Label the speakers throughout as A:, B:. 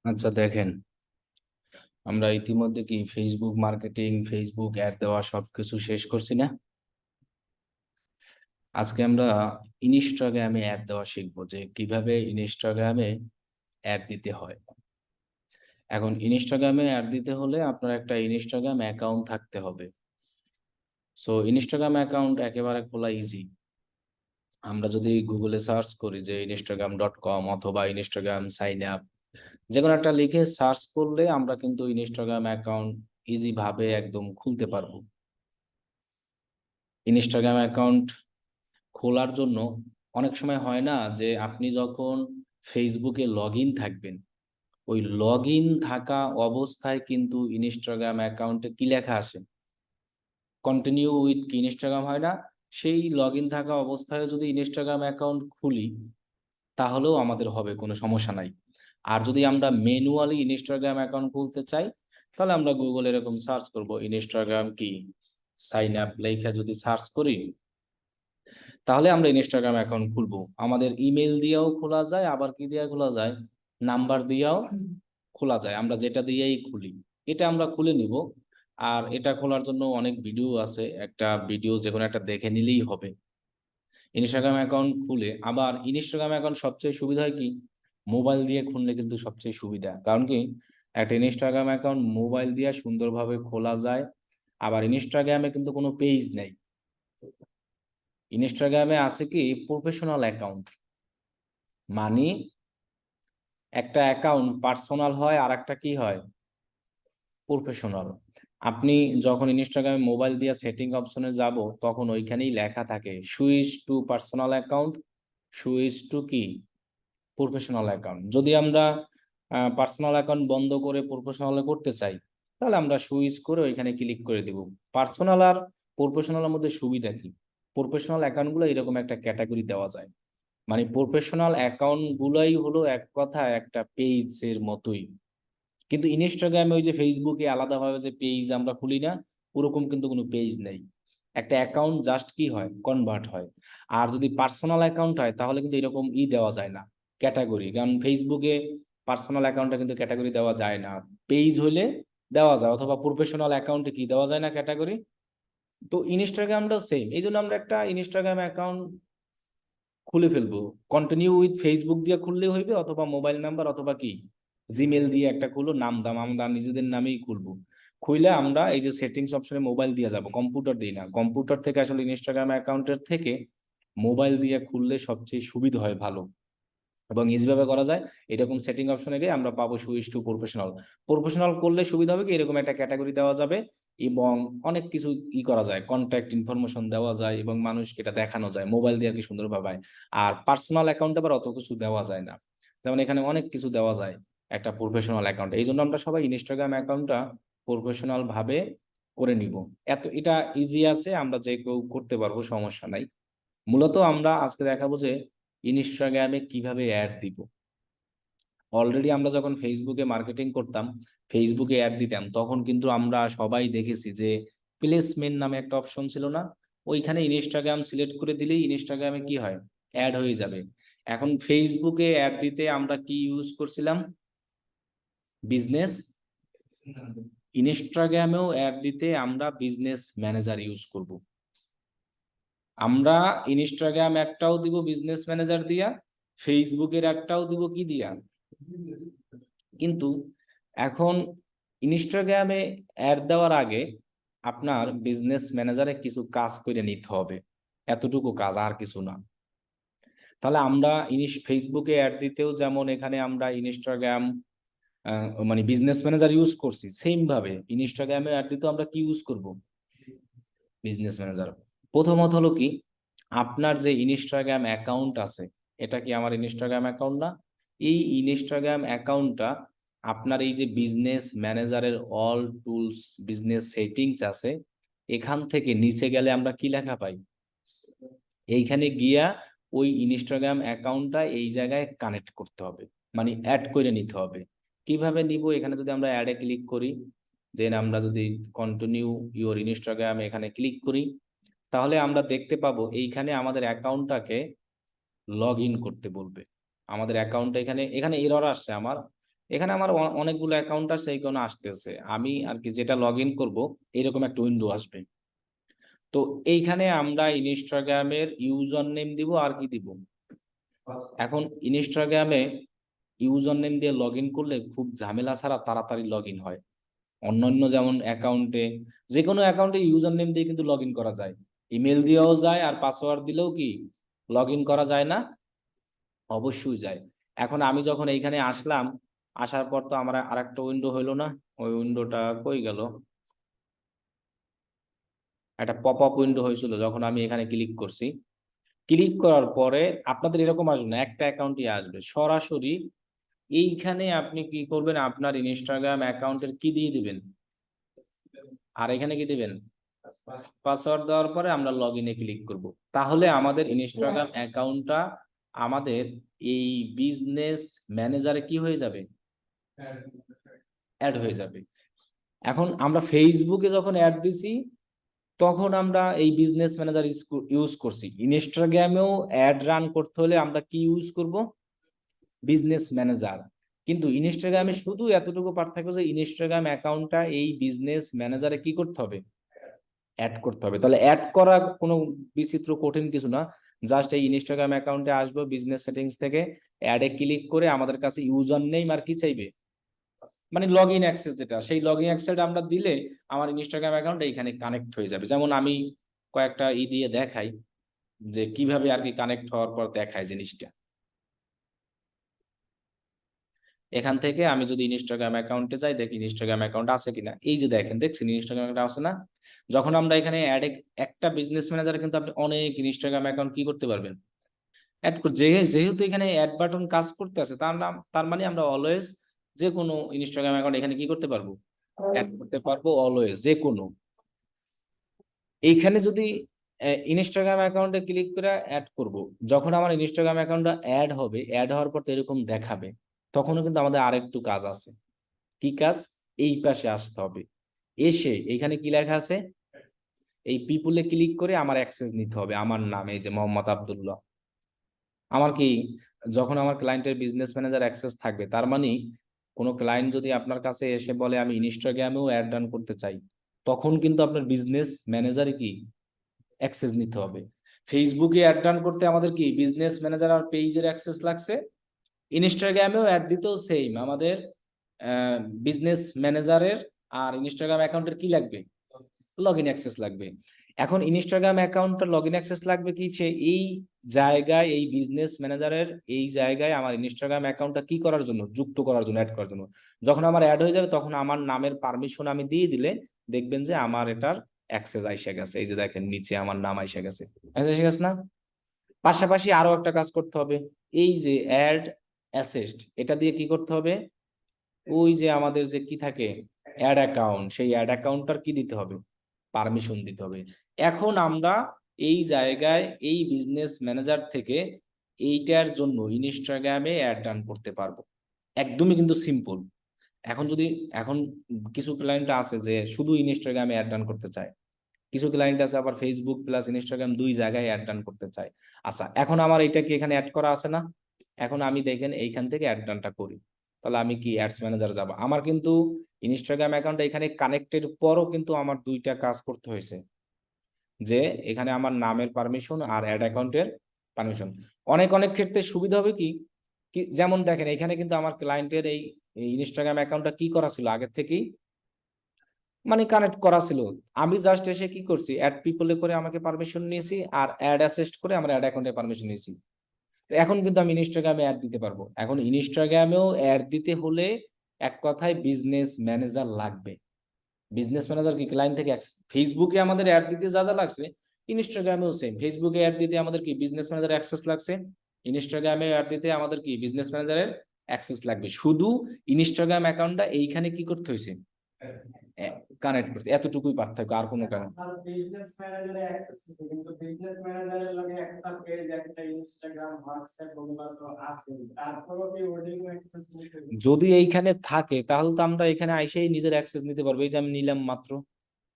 A: আচ্ছা দেখেন, আমরা ইতিমধ্যে কি ফেসবুক মার্কেটিং, ফেসবুক অ্যাড দেওয়া সবকিছু শেষ করছি না? আজকে আমরা ইনস্টাগ্রামে অ্যাড দেওয়া শিখবো যে কিভাবে ইনস্টাগ্রামে অ্যাড দিতে হয়। এখন ইনস্টাগ্রামে অ্যাড দিতে হলে আপনার একটা ইনস্টাগ্রাম অ্যাকাউন্ট থাকতে হবে। সো ইনস্টাগ্রাম অ্যাকাউন্ট একেবারে খোলা ইজি। আমরা যদি গুগলে সার্চ করি যে instagram.com অথবা ইনস্টাগ্রাম সাইন আপ, যে কোনো একটা লিখে সার্চ করলে আমরা কিন্তু ইনস্টাগ্রাম অ্যাকাউন্ট ইজি ভাবে একদম খুলতে পারবো। ইনস্টাগ্রাম অ্যাকাউন্ট খোলার জন্য অনেক সময় হয় না যে আপনি যখন ফেসবুকে লগ ইন থাকবেন, ওই লগ ইন থাকা অবস্থায় কিন্তু ইনস্টাগ্রাম অ্যাকাউন্টে কি লেখা আসে, কন্টিনিউ উইথ কি ইনস্টাগ্রাম হয় না? সেই লগ ইন থাকা অবস্থায় যদি ইনস্টাগ্রাম অ্যাকাউন্ট খুলি তাহলেও আমাদের হবে, কোনো সমস্যা নাই। আর যদি আমরা ম্যানুয়ালি ইনস্টাগ্রাম অ্যাকাউন্ট খুলতে চাই, তাহলে আমরা গুগল এরকম সার্চ করব ইনস্টাগ্রাম কি সাইন আপ লেখা যদি সার্চ করি, তাহলে আমরা ইনস্টাগ্রাম অ্যাকাউন্ট খুলবো। আমাদের ইমেল দিয়েও খোলা যায়, আবার কি দিয়ে খোলা যায়, নাম্বার দিয়েও খোলা যায়, আমরা যেটা দিয়েই খুলি এটা আমরা খুলে নিব। আর এটা খোলার জন্য অনেক ভিডিও আছে, একটা ভিডিও যে কোনো একটা দেখে নিলেই হবে। ইনস্টাগ্রাম অ্যাকাউন্ট খুলে আবার ইনস্টাগ্রাম অ্যাকাউন্ট সবচেয়ে সুবিধা হয় কি, মোবাইল দিয়ে খুললে কিন্তু সবচেয়ে সুবিধা। কারণ কি, একটা ইনস্টাগ্রাম অ্যাকাউন্ট মোবাইল দিয়ে সুন্দরভাবে খোলা যায়। আবার ইনস্টাগ্রামে কিন্তু কোনো পেজ নেই, ইনস্টাগ্রামে আছে কি প্রফেশনাল অ্যাকাউন্ট। মানে একটা অ্যাকাউন্ট পার্সোনাল হয় আর একটা কি হয়, প্রফেশনাল। আপনি যখন ইনস্টাগ্রামে মোবাইল দিয়ে সেটিং অপশনে যাব, তখন ওইখানেই লেখা থাকে switch to personal account, switch to কি প্রফেশনাল অ্যাকাউন্ট। যদি আমরা পার্সোনাল অ্যাকাউন্ট বন্ধ করে প্রফেশনালে করতে চাই, তাহলে আমরা সুইচ করে ওইখানে ক্লিক করে দিব। পার্সোনাল আর প্রফেশনালের মধ্যে সুবিধা কি, প্রফেশনাল অ্যাকাউন্টগুলো এরকম একটা ক্যাটাগরি দেওয়া যায়। মানে প্রফেশনাল অ্যাকাউন্ট গুলাই হলো এক কথা একটা পেজের মতোই। কিন্তু ইনস্টাগ্রামে ওই যে ফেসবুকে আলাদাভাবে যে পেজ আমরা খুলি না, ওরকম কিন্তু কোনো পেজ নেই। একটা অ্যাকাউন্ট জাস্ট কি হয়, কনভার্ট হয়। আর যদি পার্সোনাল অ্যাকাউন্ট হয় তাহলে কিন্তু এরকম দেওয়া যায় না, ক্যাটাগরি। কারণ ফেসবুকে পার্সোনাল অ্যাকাউন্টে কিন্তু ক্যাটাগরি দেওয়া যায় না, পেজ হইলে দেওয়া যায়, অথবা প্রফেশনাল অ্যাকাউন্টে কি দেওয়া যায় না ক্যাটাগরি। তো ইনস্টাগ্রামটাও সেম, এই জন্য আমরা একটা ইনস্টাগ্রাম অ্যাকাউন্ট খুলে ফেলবো। কন্টিনিউ উইথ ফেসবুক দিয়ে খুললেই হইবে, অথবা মোবাইল নাম্বার অথবা কি জিমেল দিয়ে একটা খুলো, নাম দাম আমরা নিজেদের নামেই খুলবো। খুইলে আমরা এই যে সেটিংস অপশনে মোবাইল দিয়ে যাব, কম্পিউটার দিই না। কম্পিউটার থেকে আসলে ইনস্টাগ্রাম অ্যাকাউন্টের থেকে মোবাইল দিয়ে খুললে সবচেয়ে সুবিধা হয়, ভালো এবং ইজিভাবে করা যায়। এরকম সেটিং অপশনে গিয়ে আমরা পাবো সুইচ টু প্রফেশনাল। প্রফেশনাল করলে সুবিধা হবে কি, এরকম একটা ক্যাটাগরি দেওয়া যাবে এবং অনেক কিছু করা যায়, কন্ট্যাক্ট ইনফরমেশন দেওয়া যায় এবং মানুষকে এটা দেখানো যায় মোবাইল দিয়ে আর কি সুন্দরভাবে। আর পার্সোনাল অ্যাকাউন্ট আবার অত কিছু দেওয়া যায় না, যেমন এখানে অনেক কিছু দেওয়া যায় একটা প্রফেশনাল অ্যাকাউন্ট। এই জন্য আমরা সবাই ইনস্টাগ্রাম অ্যাকাউন্টটা প্রফেশনাল ভাবে করে নিব। এত এটা ইজি আছে, আমরা যে কেউ করতে পারবো, সমস্যা নাই। মূলত আমরা আজকে দেখাবো যে ইনস্টাগ্রামে কিভাবে অ্যাড দিব। অলরেডি আমরা যখন ফেসবুকে মার্কেটিং করতাম, ফেসবুকে অ্যাড দিতাম, তখন কিন্তু আমরা সবাই দেখেছি যে প্লেসমেন্ট নামে একটা অপশন ছিল না, ওইখানে ইনস্টাগ্রাম সিলেক্ট করে দিলেই ইনস্টাগ্রামে কি হয়, অ্যাড হয়ে যাবে। এখন ফেসবুকে অ্যাড দিতে আমরা কি ইউজ করছিলাম, বিজনেস। ইনস্টাগ্রামেও অ্যাড দিতে আমরা বিজনেস ম্যানেজার ইউজ করব। আমরা ইনস্টাগ্রাম একটাও দিব বিজনেস ম্যানেজার দিয়া, ফেসবুকের একটাও দিব কি দিয়া। কিন্তু এখন ইনস্টাগ্রামে অ্যাড দেওয়ার আগে আপনার বিজনেস ম্যানেজারে কিছু কাজ করে নিতে হবে, এতটুকু কাজ, আর কিছু না। তাহলে আমরা ফেসবুকে অ্যাড দিতেও যেমন এখানে আমরা ইনস্টাগ্রাম মানে বিজনেস ম্যানেজার ইউজ করছি, সেম ভাবে ইনস্টাগ্রামে অ্যাড দিতেও আমরা কি ইউজ করব, বিজনেস ম্যানেজার। প্রথমত হলো কি, আপনার যে ইনস্টাগ্রাম অ্যাকাউন্ট আছে, এটা কি আমার ইনস্টাগ্রাম অ্যাকাউন্ট না? এই ইনস্টাগ্রাম অ্যাকাউন্টটা আপনার এই যে বিজনেস ম্যানেজারের অল টুলস বিজনেস সেটিংস আছে, এখান থেকে নিচে গেলে আমরা কি লেখা পাই, এইখানে গিয়া ওই ইনস্টাগ্রাম অ্যাকাউন্টটা এই জায়গায় কানেক্ট করতে হবে, মানে অ্যাড করে নিতে হবে। কিভাবে নিব, এখানে যদি আমরা অ্যাডে ক্লিক করি, দেন আমরা যদি কন্টিনিউ ইওর ইনস্টাগ্রাম এখানে ক্লিক করি, তাহলে আমরা দেখতে পাবো এইখানে আমাদের অ্যাকাউন্টটাকে লগ ইন করতে বলবে। আমাদের অ্যাকাউন্টটা এখানে এখানে এরর আসছে আমার, এখানে আমার অনেকগুলো অ্যাকাউন্ট আছে, এই কারণে আসতেছে। আমি আর কি যেটা লগ ইন করবো এরকম একটা উইন্ডো আসবে। তো এইখানে আমরা ইনস্টাগ্রামের ইউজার নেম দিব আর কি দিব। এখন ইনস্টাগ্রামে ইউজার নেম দিয়ে লগ ইন করলে খুব ঝামেলা ছাড়া তাড়াতাড়ি লগ ইন হয়। অন্যান্য যেমন অ্যাকাউন্টে, যে কোনো অ্যাকাউন্টে ইউজার নেম দিয়ে কিন্তু লগ ইন করা যায়, ইমেল দিয়েও যায়, আর পাসওয়ার্ড দিলেও কি লগ ইন করা যায় না? অবশ্যই যায়। এখন আমি যখন এইখানে আসলাম, আসার পর তো আমার আরেকটা উইন্ডো হইলো না, ওই উইন্ডোটা কই গেল? একটা পপ আপ উইন্ডো হয়েছিল যখন আমি এখানে ক্লিক করছি। ক্লিক করার পরে আপনাদের এরকম আসবে না, একটা অ্যাকাউন্টই আসবে সরাসরি। এইখানে আপনি কি করবেন, আপনার ইনস্টাগ্রাম অ্যাকাউন্টের কি দিয়ে দিবেন, আর এখানে কি দিবেন, পাসওয়ার্ড দেওয়ার পরে আমরা লগ ইনে ক্লিক করব। তাহলে আমাদের ইনস্টাগ্রাম অ্যাকাউন্টটা আমাদের এই বিজনেস ম্যানেজারে কি হয়ে যাবে, অ্যাড হয়ে যাবে। এখন আমরা ফেসবুকে যখন অ্যাড দিছি তখন আমরা এই বিজনেস ম্যানেজার ইউজ করছি। ইনস্টাগ্রামেও অ্যাড রান করতে হলে আমরা কি ইউজ করব, বিজনেস ম্যানেজার। কিন্তু ইনস্টাগ্রামে শুধু এতটুকু পার্থক্য যে ইনস্টাগ্রাম অ্যাকাউন্টটা এই বিজনেস ম্যানেজারে কি করতে হবে, অ্যাড করতে হবে। তাহলে অ্যাড করা কোনো বিচিত্র কঠিন কিছু না, জাস্ট এই ইনস্টাগ্রাম অ্যাকাউন্টে আসবো, বিজনেস সেটিংস থেকে অ্যাডে ক্লিক করে আমাদের কাছে ইউজার নেম আর কি চাইবে, মানে লগ ইন অ্যাক্সেস, যেটা সেই লগ ইন অ্যাক্সেস আমরা দিলে আমার ইনস্টাগ্রাম অ্যাকাউন্ট এখানে কানেক্ট হয়ে যাবে। যেমন আমি কয়েকটা দিয়ে দেখাই যে কিভাবে আর কি কানেক্ট হওয়ার পর দেখায় জিনিসটা। এখান থেকে আমি যদি ইনস্টাগ্রাম অ্যাকাউন্টে যাই, দেখি ইনস্টাগ্রাম অ্যাকাউন্ট আছে কিনা। এই যে দেখেন, দেখছেন ইনস্টাগ্রাম অ্যাকাউন্ট আছে না? যখন আমরা এখানে অ্যাড, একটা বিজনেস ম্যানেজারে কিন্তু আপনি অনেক ইনস্টাগ্রাম অ্যাকাউন্ট কি করতে পারবেন, অ্যাড যেহেতু এখানে অ্যাড বাটন কাজ করতে আছে, তার মানে আমরা অলওয়েজ যে কোনো ইনস্টাগ্রাম অ্যাকাউন্ট এখানে কি করতে পারবো, অ্যাড করতে পারবো অলওয়েজ, যে কোনো। এইখানে যদি ইনস্টাগ্রাম অ্যাকাউন্টে ক্লিক করে অ্যাড করব, যখন আমার ইনস্টাগ্রাম অ্যাকাউন্টটা অ্যাড হবে, অ্যাড হওয়ার পর তো এরকম দেখাবে, তখনও কিন্তু আমাদের আরেকটু কাজ আছে। কি কাজ? এই পাশে আসতে হবে, এসে এখানে কি লেখা আছে, এই পিপুলে ক্লিক করে আমার অ্যাক্সেস নিতে হবে, আমার নাম এই যে মোহাম্মদ আব্দুল্লাহ। আমার কি, যখন আমার ক্লায়েন্টের বিজনেস ম্যানেজার অ্যাক্সেস থাকবে, তার মানে কোনো ক্লায়েন্ট যদি আপনার কাছে এসে বলে আমি ইনস্টাগ্রামেও অ্যাড রান করতে চাই, তখন কিন্তু আপনার বিজনেস ম্যানেজারে কি অ্যাক্সেস নিতে হবে। ফেসবুকে অ্যাড রান করতে আমাদের কি বিজনেস ম্যানেজার আর পেজের অ্যাক্সেস লাগছে, ইনস্টাগ্রামেও অ্যাড দিতেও সেম, আমাদের বিজনেস ম্যানেজারের আর ইনস্টাগ্রাম অ্যাকাউন্টের কি লাগবে, লগ ইন অ্যাক্সেস লাগবে। এখন ইনস্টাগ্রাম অ্যাকাউন্টের লগ ইন অ্যাক্সেস লাগবে কি, এই জায়গায়, এই বিজনেস ম্যানেজারের এই জায়গায় আমার ইনস্টাগ্রাম অ্যাকাউন্টটা কি করার জন্য, যুক্ত করার জন্য, অ্যাড করার জন্য। যখন আমার অ্যাড হয়ে যাবে তখন আমার নামের পারমিশন আমি দিয়ে দিলে দেখবেন যে আমার এটার অ্যাক্সেস আইসা গেছে। এই যে দেখেন নিচে আমার নাম আইসা গেছে, এসে গেছে না? পাশাপাশি আরো একটা কাজ করতে হবে, এই যে অ্যাড অ্যাসেস্ট, এটা দিয়ে কি করতে হবে, ওই যে আমাদের যে কি থাকে অ্যাড অ্যাকাউন্ট, সেই অ্যাড অ্যাকাউন্টটার কি দিতে হবে, পারমিশন দিতে হবে। এখন আমরা এই জায়গায় এই বিজনেস ম্যানেজার থেকে এইটার জন্য ইনস্টাগ্রামে অ্যাড রান করতে পারবো, একদমই কিন্তু সিম্পল। এখন যদি, এখন কিছু ক্লায়েন্ট আছে যে শুধু ইনস্টাগ্রামে অ্যাড রান করতে চায়, কিছু ক্লায়েন্ট আছে আবার ফেসবুক প্লাস ইনস্টাগ্রাম দুই জায়গায় অ্যাড রান করতে চায়। আচ্ছা, এখন আমার এটা কি এখানে অ্যাড করা আছে না? এখন আমি দেখেন এইখান থেকে অ্যাড রানটা করি, তাহলে আমি কি অ্যাডস ম্যানেজার যাব, আমার কিন্তু ইনস্টাগ্রাম অ্যাকাউন্ট এখানে কানেক্টেড পরও কিন্তু আমার দুইটা কাজ করতে হয়েছে, যে এখানে আমার নামের পারমিশন আর অ্যাড অ্যাকাউন্টের পারমিশন। অনেক অনেক ক্ষেত্রে সুবিধা হবে কি, যেমন দেখেন এখানে কিন্তু আমার ক্লায়েন্টের এই ইনস্টাগ্রাম অ্যাকাউন্টটা কি করা ছিল আগে থেকেই, মানে কানেক্ট করা ছিল। আমি জাস্ট এসে কি করছি, অ্যাড পিপলে করে আমাকে পারমিশন নিয়েছি, আর অ্যাড অ্যাসেস্ট করে আমার অ্যাড অ্যাকাউন্টে পারমিশন নিয়েছি। তো এখন কিন্তু আমি ইনস্টাগ্রামে অ্যাড দিতে পারবো। এখন ইনস্টাগ্রামেও অ্যাড দিতে হলে এক কথায় বিজনেস ম্যানেজার লাগবে। বিজনেস ম্যানেজার কি ক্লায়েন্ট থেকে, ফেসবুকে আমাদের অ্যাড দিতে যা যা লাগছে, ইনস্টাগ্রামেও সেম। ফেসবুকে অ্যাড দিতে আমাদের কি বিজনেস ম্যানেজার অ্যাক্সেস লাগছে, ইনস্টাগ্রামে অ্যাড দিতে আমাদের কি বিজনেস ম্যানেজারের অ্যাক্সেস লাগবে। শুধু ইনস্টাগ্রাম অ্যাকাউন্টটা এইখানে কি করতে হয়েছে, কানেক্ট করতে, এতটুকুই পার্থক্য, আর কোনো কারণ।
B: বিজনেস ম্যানেজারে অ্যাক্সেস আছে, কিন্তু বিজনেস ম্যানেজারের লগে একটা পেজ, একটা ইনস্টাগ্রাম, হোয়াটসঅ্যাপ ওগুলো তো আছে, তারপরও কি ওডিং অ্যাক্সেস নিতে হবে?
A: যদি এইখানে থাকে তাহলে তো আমরা এখানে আইসেই নিজের অ্যাক্সেস নিতে পারবো। এই যে আমি নিলাম মাত্র,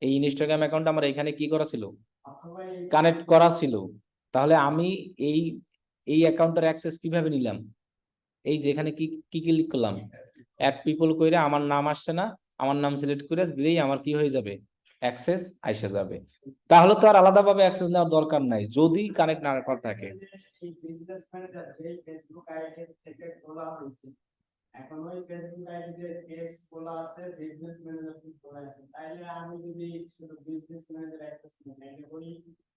A: এই ইনস্টাগ্রাম অ্যাকাউন্ট আমার এখানে কি করা ছিল,
B: অথবা
A: কানেক্ট করা ছিল। তাহলে আমি এই এই অ্যাকাউন্টের অ্যাক্সেস কিভাবে নিলাম, এই যে এখানে কি কি ক্লিক করলাম, অ্যাড পিপল কইরা আমার নাম আসছে না, আমার নাম সিলেক্ট করে দিলেই আমার কি হয়ে যাবে, অ্যাক্সেস আইসা যাবে। তাহলে তো আর আলাদাভাবে অ্যাক্সেস নেওয়ার দরকার নাই যদি কানেক্ট না করা থাকে।
B: এই বিজনেস ম্যানেজার যে ফেসবুক আইডি থেকে খোলা হয়েছে, এখন ওই ফেসবুক আইডিতে পেজ খোলা আছে, বিজনেস ম্যানেজার খোলা আছে, তাইলে আমি যদি শুধু বিজনেস ম্যানেজার অ্যাক্সেস নিই, তাইলে ওই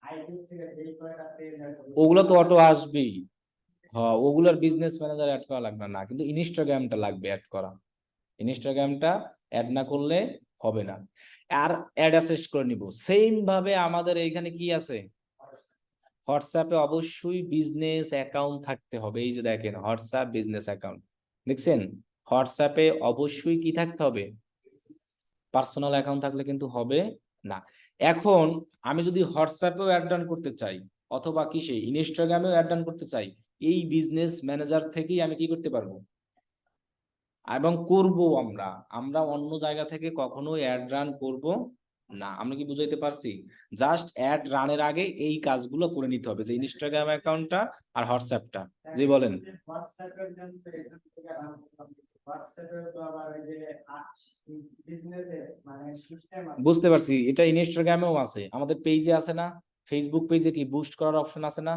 B: আইডি থেকে যেই কয়টা পেজ আছে
A: ওগুলো তো অটো আসবেই। হ্যাঁ, ওগুলোর বিজনেস ম্যানেজার অ্যাড করা লাগবে না, কিন্তু ইনস্টাগ্রামটা লাগবে অ্যাড করা। ইনস্টাগ্রামটা অ্যাড না করলে হবে না। আর অ্যাড অ্যাসেস করে নিব সেম ভাবে। আমাদের এইখানে কি আছে, হোয়াটসঅ্যাপে অবশ্যই বিজনেস অ্যাকাউন্ট থাকতে হবে। এই যে দেখেন হোয়াটসঅ্যাপ বিজনেস অ্যাকাউন্ট, দেখছেন? হোয়াটসঅ্যাপে অবশ্যই কি থাকতে হবে, পার্সোনাল অ্যাকাউন্ট থাকলে কিন্তু হবে না। এখন আমি যদি হোয়াটসঅ্যাপেও অ্যাড ডান করতে চাই অথবা কিসে ইনস্টাগ্রামেও অ্যাড ডান করতে চাই, এই বিজনেস ম্যানেজার থেকেই আমি কি করতে পারবো এবং করব। আমরা আমরা অন্য জায়গা থেকে কখনোই অ্যাড রান করব না। আমরা কি বুঝাইতে পারছি? জাস্ট অ্যাড রানের আগে এই কাজগুলো করে নিতে হবে, যে ইনস্টাগ্রাম অ্যাকাউন্টটা আর হোয়াটসঅ্যাপটা। জি বলেন।
B: হোয়াটসঅ্যাপের জন্য তো এখান থেকে হোয়াটসঅ্যাপে তো আবার এই যে বিজনেসে মানে সিস্টেম আছে।
A: বুঝতে পারছি, এটা ইনস্টাগ্রামেও আছে, আমাদের পেজে আছে না, ফেসবুক পেজে কি বুস্ট করার অপশন আছে না?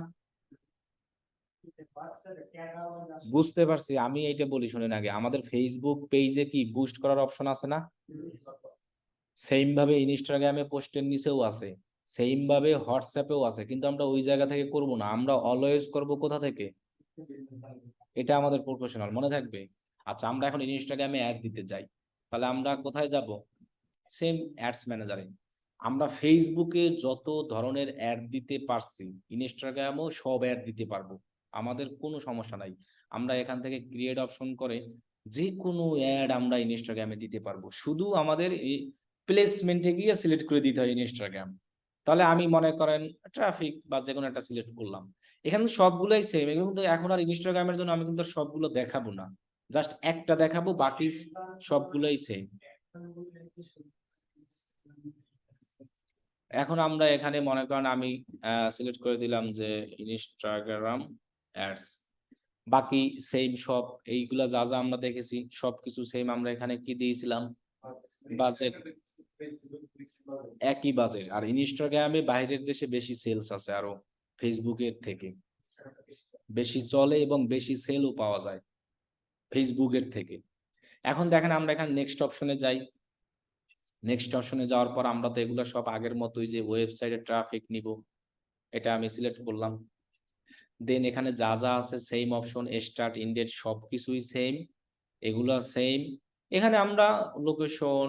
B: হোয়াটসঅ্যাপে ক্যাটালগ আসে।
A: বুঝতে পারছি, আমি এইটা বলি শুনেন আগে, আমাদের ফেসবুক পেজে কি বুস্ট করার অপশন আছে না? সেম ভাবে ইনস্টাগ্রামে পোস্টের নিচেও আছে, সেম ভাবে হোয়াটসঅ্যাপেও আছে, কিন্তু আমরা ওই জায়গা থেকে করব না, আমরা অলওয়েজ করব কোথা থেকে? এটা আমাদের প্রফেশনাল, মনে থাকবে। আচ্ছা, আমরা এখন ইনস্টাগ্রামে অ্যাড দিতে যাই, তাহলে আমরা কোথায় যাব? সেম অ্যাডস ম্যানেজারে। আমরা ফেসবুকে যত ধরনের অ্যাড দিতে পারছি, ইনস্টাগ্রামেও সব অ্যাড দিতে পারবো, আমাদের কোনো সমস্যা নাই। আমরা এখান থেকে ক্রিয়েট অপশন করে যে কোনো অ্যাড আমরা ইনস্টাগ্রামে দিতে পারবো, শুধু আমাদের এই প্লেসমেন্টে গিয়ে সিলেক্ট করে দিতে হয় ইনস্টাগ্রাম। তাহলে আমি মনে করেন ট্রাফিক বা যে কোনো একটা সিলেক্ট করলাম, এখানে সবগুলোই সেম। কিন্তু এখন আর ইনস্টাগ্রামের জন্য আমি কিন্তু আর সবগুলো দেখাবো না, জাস্ট একটা দেখাবো, বাকি সবগুলোই সেম। এখন আমরা এখানে মনে করেন আমি সিলেক্ট করে দিলাম যে ইনস্টাগ্রাম অ্যাডস, বাকি সেম সব, এইগুলা যা যা আমরা দেখেছি সবকিছু সেম। আমরা এখানে কি দিয়েছিলাম, বাজেট, একই বাজেট। আর ইনস্টাগ্রামে বাইরের দেশে বেশি সেলস আছে আরো ফেসবুকের থেকে, বেশি চলে এবং বেশি সেলও পাওয়া যায় ফেসবুকের থেকে। এখন দেখেন আমরা এখানে নেক্সট অপশনে যাই। নেক্সট অপশনে যাওয়ার পর আমরা তো এগুলো সব আগের মতোই, যে ওয়েবসাইটে ট্রাফিক নিব, এটা আমি সিলেক্ট করলাম। দেন এখানে যা যা আছে সেম অপশন, স্টার্ট ইনডেট সবকিছুই সেম, এগুলো সেম। এখানে আমরা লোকেশন,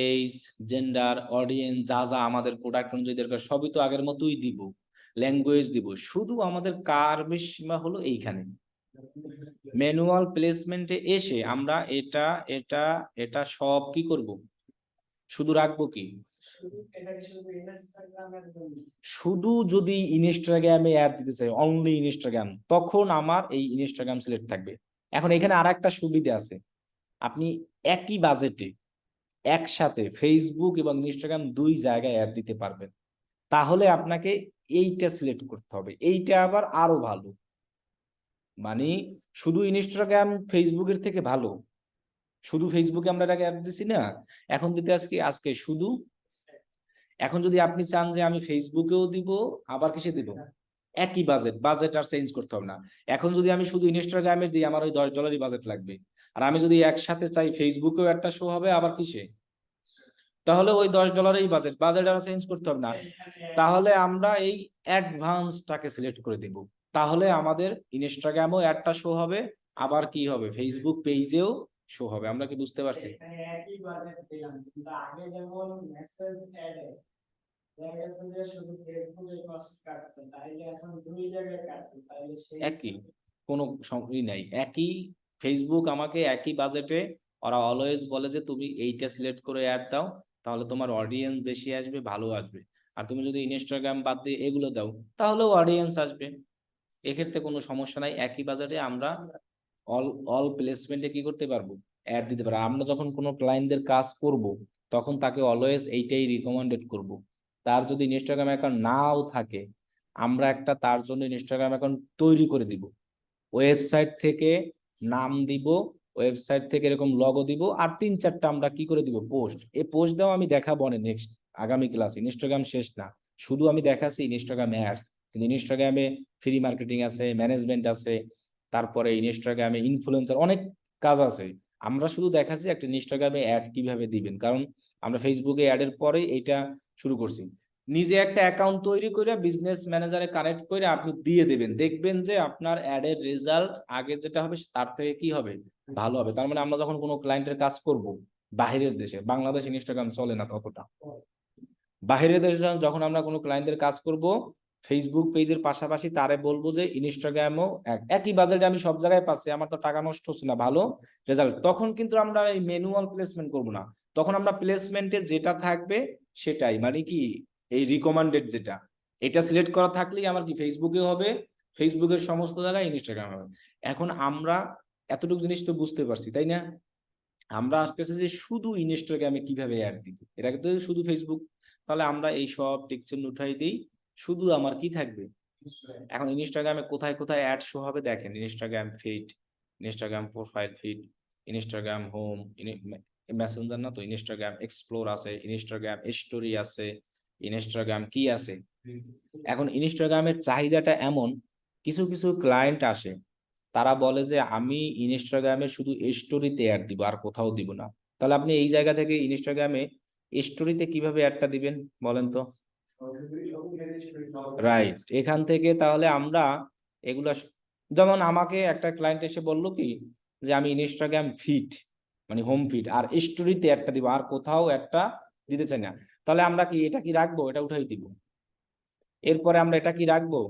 A: এজ, জেন্ডার, অডিয়েন্স, যা যা আমাদের প্রোডাক্ট অনুযায়ী দরকার সবই তো আগের মতোই দিব, ল্যাঙ্গুয়েজ দিব, শুধু আমাদের কার সীমা হলো এইখানে। ম্যানুয়াল প্লেসমেন্টে এসে আমরা এটা এটা এটা সব কি করব, শুধু রাখবো কি, শুধু যদি ইনস্টাগ্রামে অ্যাড দিতে চাই, অনলি ইনস্টাগ্রাম, তখন আমার এই ইনস্টাগ্রাম সিলেক্ট থাকবে। এখন এখানে আর একটা সুবিধা আছে, আপনি একই বাজেটে একসাথে ফেসবুক এবং ইনস্টাগ্রাম দুই জায়গায় অ্যাড দিতে পারবেন। তাহলে আপনাকে এইটা সিলেক্ট করতে হবে, এইটা আবার আরো ভালো। মানে শুধু ইনস্টাগ্রাম ফেসবুকের থেকে ভালো, শুধু ফেসবুকে আমরা এটাকে অ্যাড দিছি না, এখন দিতে আজকে আজকে শুধু। এখন যদি আপনি চান যে আমি ফেসবুকেও দিব আবার কিসে দিব, একই বাজেট, বাজেট আর চেঞ্জ করতে হবে না। এখন যদি আমি শুধু ইনস্টাগ্রামে দিই আমার ওই $10 বাজেট লাগবে, আর আমি যদি একসাথে চাই ফেসবুকেও একটা শো হবে আবার কিসে, তাহলে ওই $10 বাজেট, বাজেট আর চেঞ্জ করতে হবে না। তাহলে আমরা এই অ্যাডভান্সটাকে সিলেক্ট করে দিব, তাহলে আমাদের ইনস্টাগ্রামেও একটা শো হবে, আবার কি হবে ফেসবুক পেজেও শো হবে। আমরা কি বুঝতে পারছি?
B: একই বাজেট দিলাম, কিন্তু আগে যেমন মেসেজ অ্যাডে দেখা গেছে যে শুধু ফেসবুকে কস্ট কাটতো, তাইলে এখন দুই জায়গায় কাটতো, তাইলে সেই
A: একই, কোনো ই নাই, একই। ফেসবুক আমাকে একই বাজেটে, ওরা অলওয়েজ বলে যে তুমি এইটা সিলেক্ট করে অ্যাড দাও, তাহলে তোমার অডিয়েন্স বেশি আসবে, ভালো আসবে। আর তুমি যদি ইনস্টাগ্রাম বাদ দিয়ে এগুলো দাও, তাহলেও অডিয়েন্স আসবে। এক্ষেত্রে কোনো সমস্যা নাই, একই বাজেটে আমরা অল অল প্লেসমেন্টে কি করতে পারবো, অ্যাড দিতে পারবো। আমরা যখন কোনো ক্লায়েন্টদের কাজ করব, তখন তাকে অলওয়েজ এইটাই রিকমেন্ডেড করব। তার যদি ইনস্টাগ্রাম অ্যাকাউন্ট নাও থাকে, আমরা একটা তার জন্য ইনস্টাগ্রাম অ্যাকাউন্ট তৈরি করে দিব, ওয়েবসাইট থেকে নাম দিব, ওয়েবসাইট থেকে এরকম লগো দিব, আর 3-4টা আমরা কি করে দিব, পোস্ট। এই পোস্ট দাও আমি দেখাবো না নেক্সট আগামী ক্লাস। ইনস্টাগ্রাম শেষ না, শুধু আমি দেখাচ্ছি ইনস্টাগ্রাম অ্যাডস, কিন্তু ইনস্টাগ্রামে ফ্রি মার্কেটিং আছে, ম্যানেজমেন্ট আছে, তারপরে ইনস্টাগ্রামে ইনফ্লুয়েন্সার, অনেক কাজ আছে। আমরা শুধু দেখাচ্ছি একটা ইনস্টাগ্রামে অ্যাড কিভাবে দিবেন, কারণ আমরা ফেসবুকে অ্যাডের পরে এইটা শুরু করছি। নিজে একটা অ্যাকাউন্ট তৈরি করে বিজনেস ম্যানেজারে কানেক্ট করে আপনি দিয়ে দেবেন, দেখবেন যে আপনার অ্যাডের রেজাল্ট আগে যেটা হবে তার থেকে কি হবে, ভালো হবে। তার মানে আমরা যখন কোনো ক্লায়েন্টের কাজ করব বাহিরের দেশে, বাংলাদেশ ইনস্টাগ্রাম চলে না ততটা, বাহিরের দেশে যখন আমরা কোনো ক্লায়েন্টের কাজ করব, ফেসবুক পেজের পাশাপাশি তারে বলবো যে ইনস্টাগ্রামও একই বাজেটে আমি সব জায়গায় পাচ্ছি, আমার তো টাকা নষ্ট হচ্ছে না, ভালো রেজাল্ট, তখন কিন্তু আমরা এই ম্যানুয়াল প্লেসমেন্ট করব না। তখন আমরা প্লেসমেন্টে যেটা থাকবে সেটাই, মানে কি এই রিকমেন্ডেড যেটা, এটা সিলেক্ট করা থাকলেই আমার কি ফেসবুকে হবে, ফেসবুকের সমস্ত জায়গায় ইনস্টাগ্রাম হবে। এখন আমরা এতটুকু জিনিস তো বুঝতে পারছি, তাই না? আমরা আসতেছে যে শুধু ইনস্টাগ্রামে কিভাবে অ্যাড দিব, এটা কিন্তু শুধু ফেসবুক, তাহলে আমরা এই সব টেক্সচার উঠাই দিই, শুধু আমার কি থাকবে, এখন ইনস্টাগ্রামে কোথায় কোথায় অ্যাড শো হবে দেখেন, Instagram feed, Instagram profile feed, Instagram home, Messenger না তো, ইনস্টাগ্রাম এক্সপ্লোর আছে, ইনস্টাগ্রাম স্টোরি আছে, ইনস্টাগ্রাম কি আছে। এখন ইনস্টাগ্রামের চাহিদাটা এমন, কিছু কিছু ক্লায়েন্ট আসে, তারা বলে যে আমি ইনস্টাগ্রামে শুধু স্টোরিতে অ্যাড দিব, আর কোথাও দিব না। তাহলে আপনি এই জায়গা থেকে ইনস্টাগ্রামে স্টোরিতে কিভাবে অ্যাডটা দিবেন বলেন তো? রাইট, এখান থেকে তাহলে আমরা এগুলা যেমন আমাকে একটা ক্লায়েন্ট এসে বললো কি, যে আমি ইনস্টাগ্রাম ফিড মানে হোম ফিড আর স্টোরিতে একটা দিব, আর কোথাও একটা দিতে চাই না। তাহলে আমরা কি এটা কি রাখবো, এটা উঠাই দিব। এরপরে আমরা এটা কি রাখবো,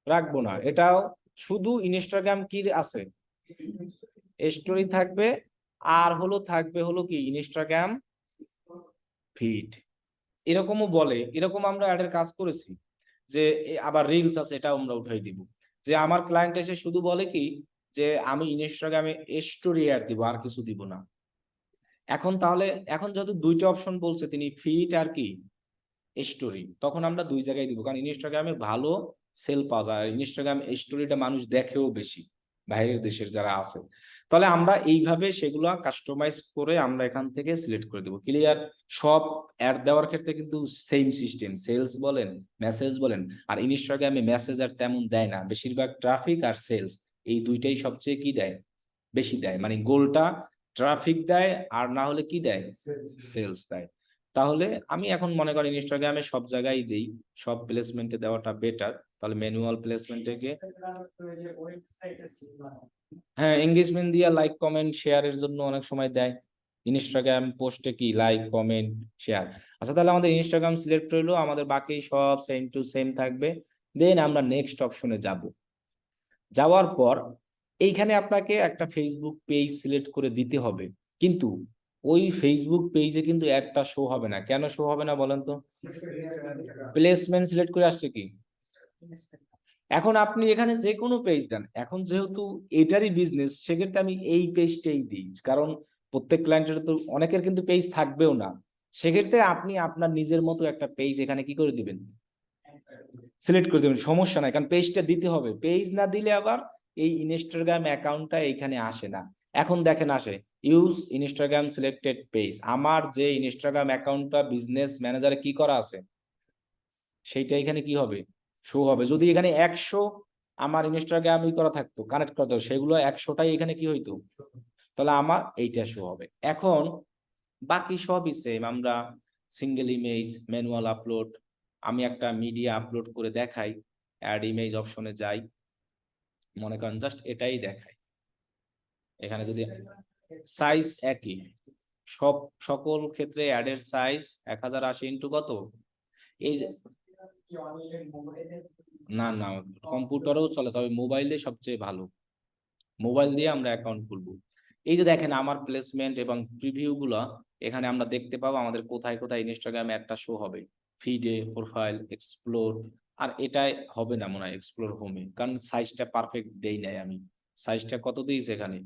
A: রাখবো না, এটাও শুধু ইনস্টাগ্রাম কি আছে, স্টোরি থাকবে, আর হলো থাকবে হলো কি ইনস্টাগ্রাম ফিড। এরকমও বলে, এরকম আমরা অ্যাডের কাজ করেছি যে আবার রিলস আছে, এটাও আমরা উঠাই দিব। যে আমার ক্লায়েন্ট এসে শুধু বলে কি, যে আমি ইনস্টাগ্রামে স্টোরি অ্যাড দিব, আর কিছু দিব না। এখন তাহলে এখন যেহেতু দুইটা অপশন বলছে তিনি, ফিড আর কি স্টোরি, তখন আমরা দুই জায়গায় দিব, কারণ ইনস্টাগ্রামে ভালো সেল পাওয়া যায়, ইনস্টাগ্রাম স্টোরিটা মানুষ দেখেও বেশি বাইরের দেশের যারা আছে। তাহলে আমরা এইভাবে সেগুলো কাস্টমাইজ করে আমরা এখান থেকে সিলেক্ট করে দেবো। ক্লিয়ার? সব অ্যাড দেওয়ার ক্ষেত্রে কিন্তু সেম সিস্টেম, সেলস বলেন মেসেজ বলেন, আর ইনস্টাগ্রামে মেসেজ আর তেমন দেয় না, বেশিরভাগ ট্রাফিক আর সেলস, এই দুইটাই সবচেয়ে কি দেয়, বেশি দেয়, মানে গোলটা ট্রাফিক দেয়, আর না হলে কি দেয়, সেলস দেয়। তাহলে আমি এখন মনে করি ইনস্টাগ্রামে সব জায়গায় দেই, সব প্লেসমেন্টে দেওয়াটা বেটার। তাহলে ম্যানুয়াল প্লেসমেন্টে গিয়ে হ্যাঁ এঙ্গেজমেন্ট দিয়ে লাইক কমেন্ট শেয়ারের জন্য অনেক সময় দেয়, ইনস্টাগ্রাম পোস্টে কি লাইক কমেন্ট শেয়ার। আচ্ছা তাহলে আমাদের ইনস্টাগ্রাম সিলেক্ট রইলো, আমাদের বাকি সব সেম টু সেম থাকবে। দেন আমরা নেক্সট অপশনে যাব, যাওয়ার পর এইখানে আপনাকে একটা ফেসবুক পেজ সিলেক্ট করে দিতে হবে, কিন্তু ওই ফেসবুক পেজে কিন্তু একটা শো হবে না। কেন শো হবে না বলেন তো? প্লেসমেন্ট সিলেক্ট করে আসছে কি। এখন আপনি এখানে যে কোনো পেজ দেন, এখন যেহেতু এটারই বিজনেস, সেক্ষেত্রে আমি এই পেজটাই দিই, কারণ প্রত্যেক ক্লায়েন্টের তো অনেকের কিন্তু পেজ থাকবেও না। সেক্ষেত্রে আপনি আপনার নিজের মতো একটা পেজ এখানে কি করে দিবেন, সিলেক্ট করে দেবেন, সমস্যা নাই, কারণ পেজটা দিতে হবে। পেজ না দিলে আবার এই ইনস্টাগ্রাম অ্যাকাউন্টটা এখানে আসে না। এখন দেখেন আসে ইউজ ইনস্টাগ্রাম সিলেক্টেড পেজ, আমার যে ইনস্টাগ্রাম অ্যাকাউন্টটা বিজনেস ম্যানেজারে কি করা আছে সেইটা এখানে কি হবে, শো হবে। যদি এখানে 100 আমার ইনস্টাগ্রাম করা থাকতো, কানেক্ট করা থাকতো, সেগুলো 100টাই এখানে কি হইতো, তাহলে আমার এইটা শো হবে। এখন বাকি সবই সেম, আমরা সিঙ্গেল ইমেজ, ম্যানুয়াল আপলোড, আমি একটা মিডিয়া আপলোড করে দেখাই, অ্যাড ইমেজ অপশনে যাই, মনে করেন জাস্ট এটাই দেখাই। এখানে যদি সাইজ একই, সব সকল ক্ষেত্রে অ্যাডের সাইজ 1080 ইন্টু কত, এই যে না না কম্পিউটারেও চলে, তবে মোবাইলে সবচেয়ে ভালো, মোবাইল দিয়ে আমরা অ্যাকাউন্ট খুলবো। এই যে দেখেন আমার প্লেসমেন্ট এবং প্রিভিউ গুলা এখানে আমরা দেখতে পাবো, আমাদের কোথায় কোথায় ইনস্টাগ্রামে একটা শো হবে, ফিডে, প্রোফাইল, এক্সপ্লোর, আর এটাই হবে না মনে হয় এক্সপ্লোর হোমে, কারণ সাইজটা পারফেক্ট দেই নাই আমি। সাইজটা কত দিয়েছি এখানে,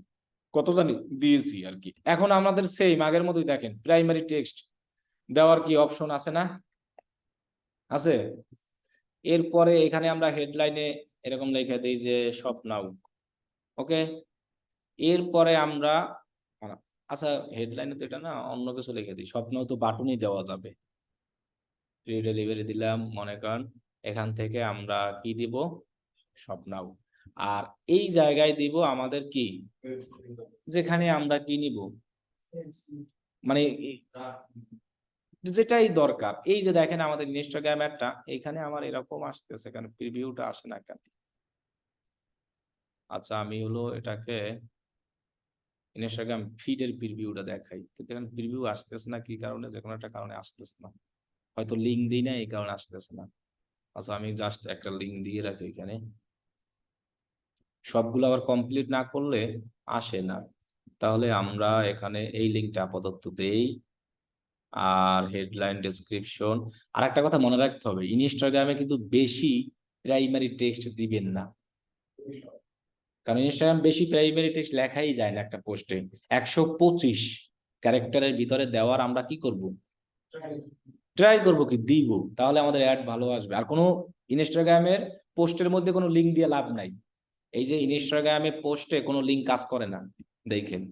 A: কত জানি দিয়েছি আর কি। এখন আমাদের সেম আগের মতোই, দেখেন প্রাইমারি টেক্সট দেওয়ার কি অপশন আছে না, আছে। এরপরে এখানে আমরা হেডলাইনে এরকম লিখে দিই যে শপ নাও, ওকে। এরপরে আমরা আচ্ছা হেডলাইনে তো এটা না, অন্য কিছু লিখে দিই, স্বপ্নেও তো বাটনই দেওয়া যাবে। ফ্রি ডেলিভারি দিলাম, মনে করেন এখান থেকে আমরা কি দিব, স্বপ্নাও। আর এই জায়গায় দিব আমাদের কি, যেখানে আমরা কি নিব, মানে যেটাই দরকার। এই যে দেখেন আমাদের ইনস্টাগ্রাম একটা, এখানে আমার এরকম আসতেছে, এখানে প্রিভিউটা আসে না কেন? আচ্ছা আমি হলো এটাকে ইনস্টাগ্রাম ফিডের প্রিভিউটা দেখাই, কিন্তু এখানে প্রিভিউ আসতেছে না, কি কারণে? যে কোনো একটা কারণে আসতেছে না, হয়তো লিঙ্ক দিই না, এই কারণে আসতেছে না। আচ্ছা আমি জাস্ট একটা লিঙ্ক দিয়ে রাখি এখানে, সবগুলো আবার কমপ্লিট না করলে আসে না। তাহলে আমরা এখানে এই লিঙ্কটা আপাতত দেই, আর হেডলাইন ডেসক্রিপশন। আর একটা কথা মনে রাখতে হবে, ইনস্টাগ্রামে কিন্তু বেশি প্রাইমারি টেক্সট দিবেন না, কারণ ইনস্টাগ্রাম বেশি প্রাইমারি টেক্সট লেখাই যায় না একটা পোস্টে। 125 ক্যারেক্টারের ভিতরে দেওয়ার আমরা কি করব, ট্রাই করব, কি দিব, তাহলে আমাদের অ্যাড ভালো আসবে। আর কোনো ইনস্টাগ্রামের পোস্টের মধ্যে কোনো লিঙ্ক দিয়ে লাভ নাই। এই যে ইনস্টাগ্রামে পোস্টে কোনো লিঙ্ক কাজ করে না, দেখেন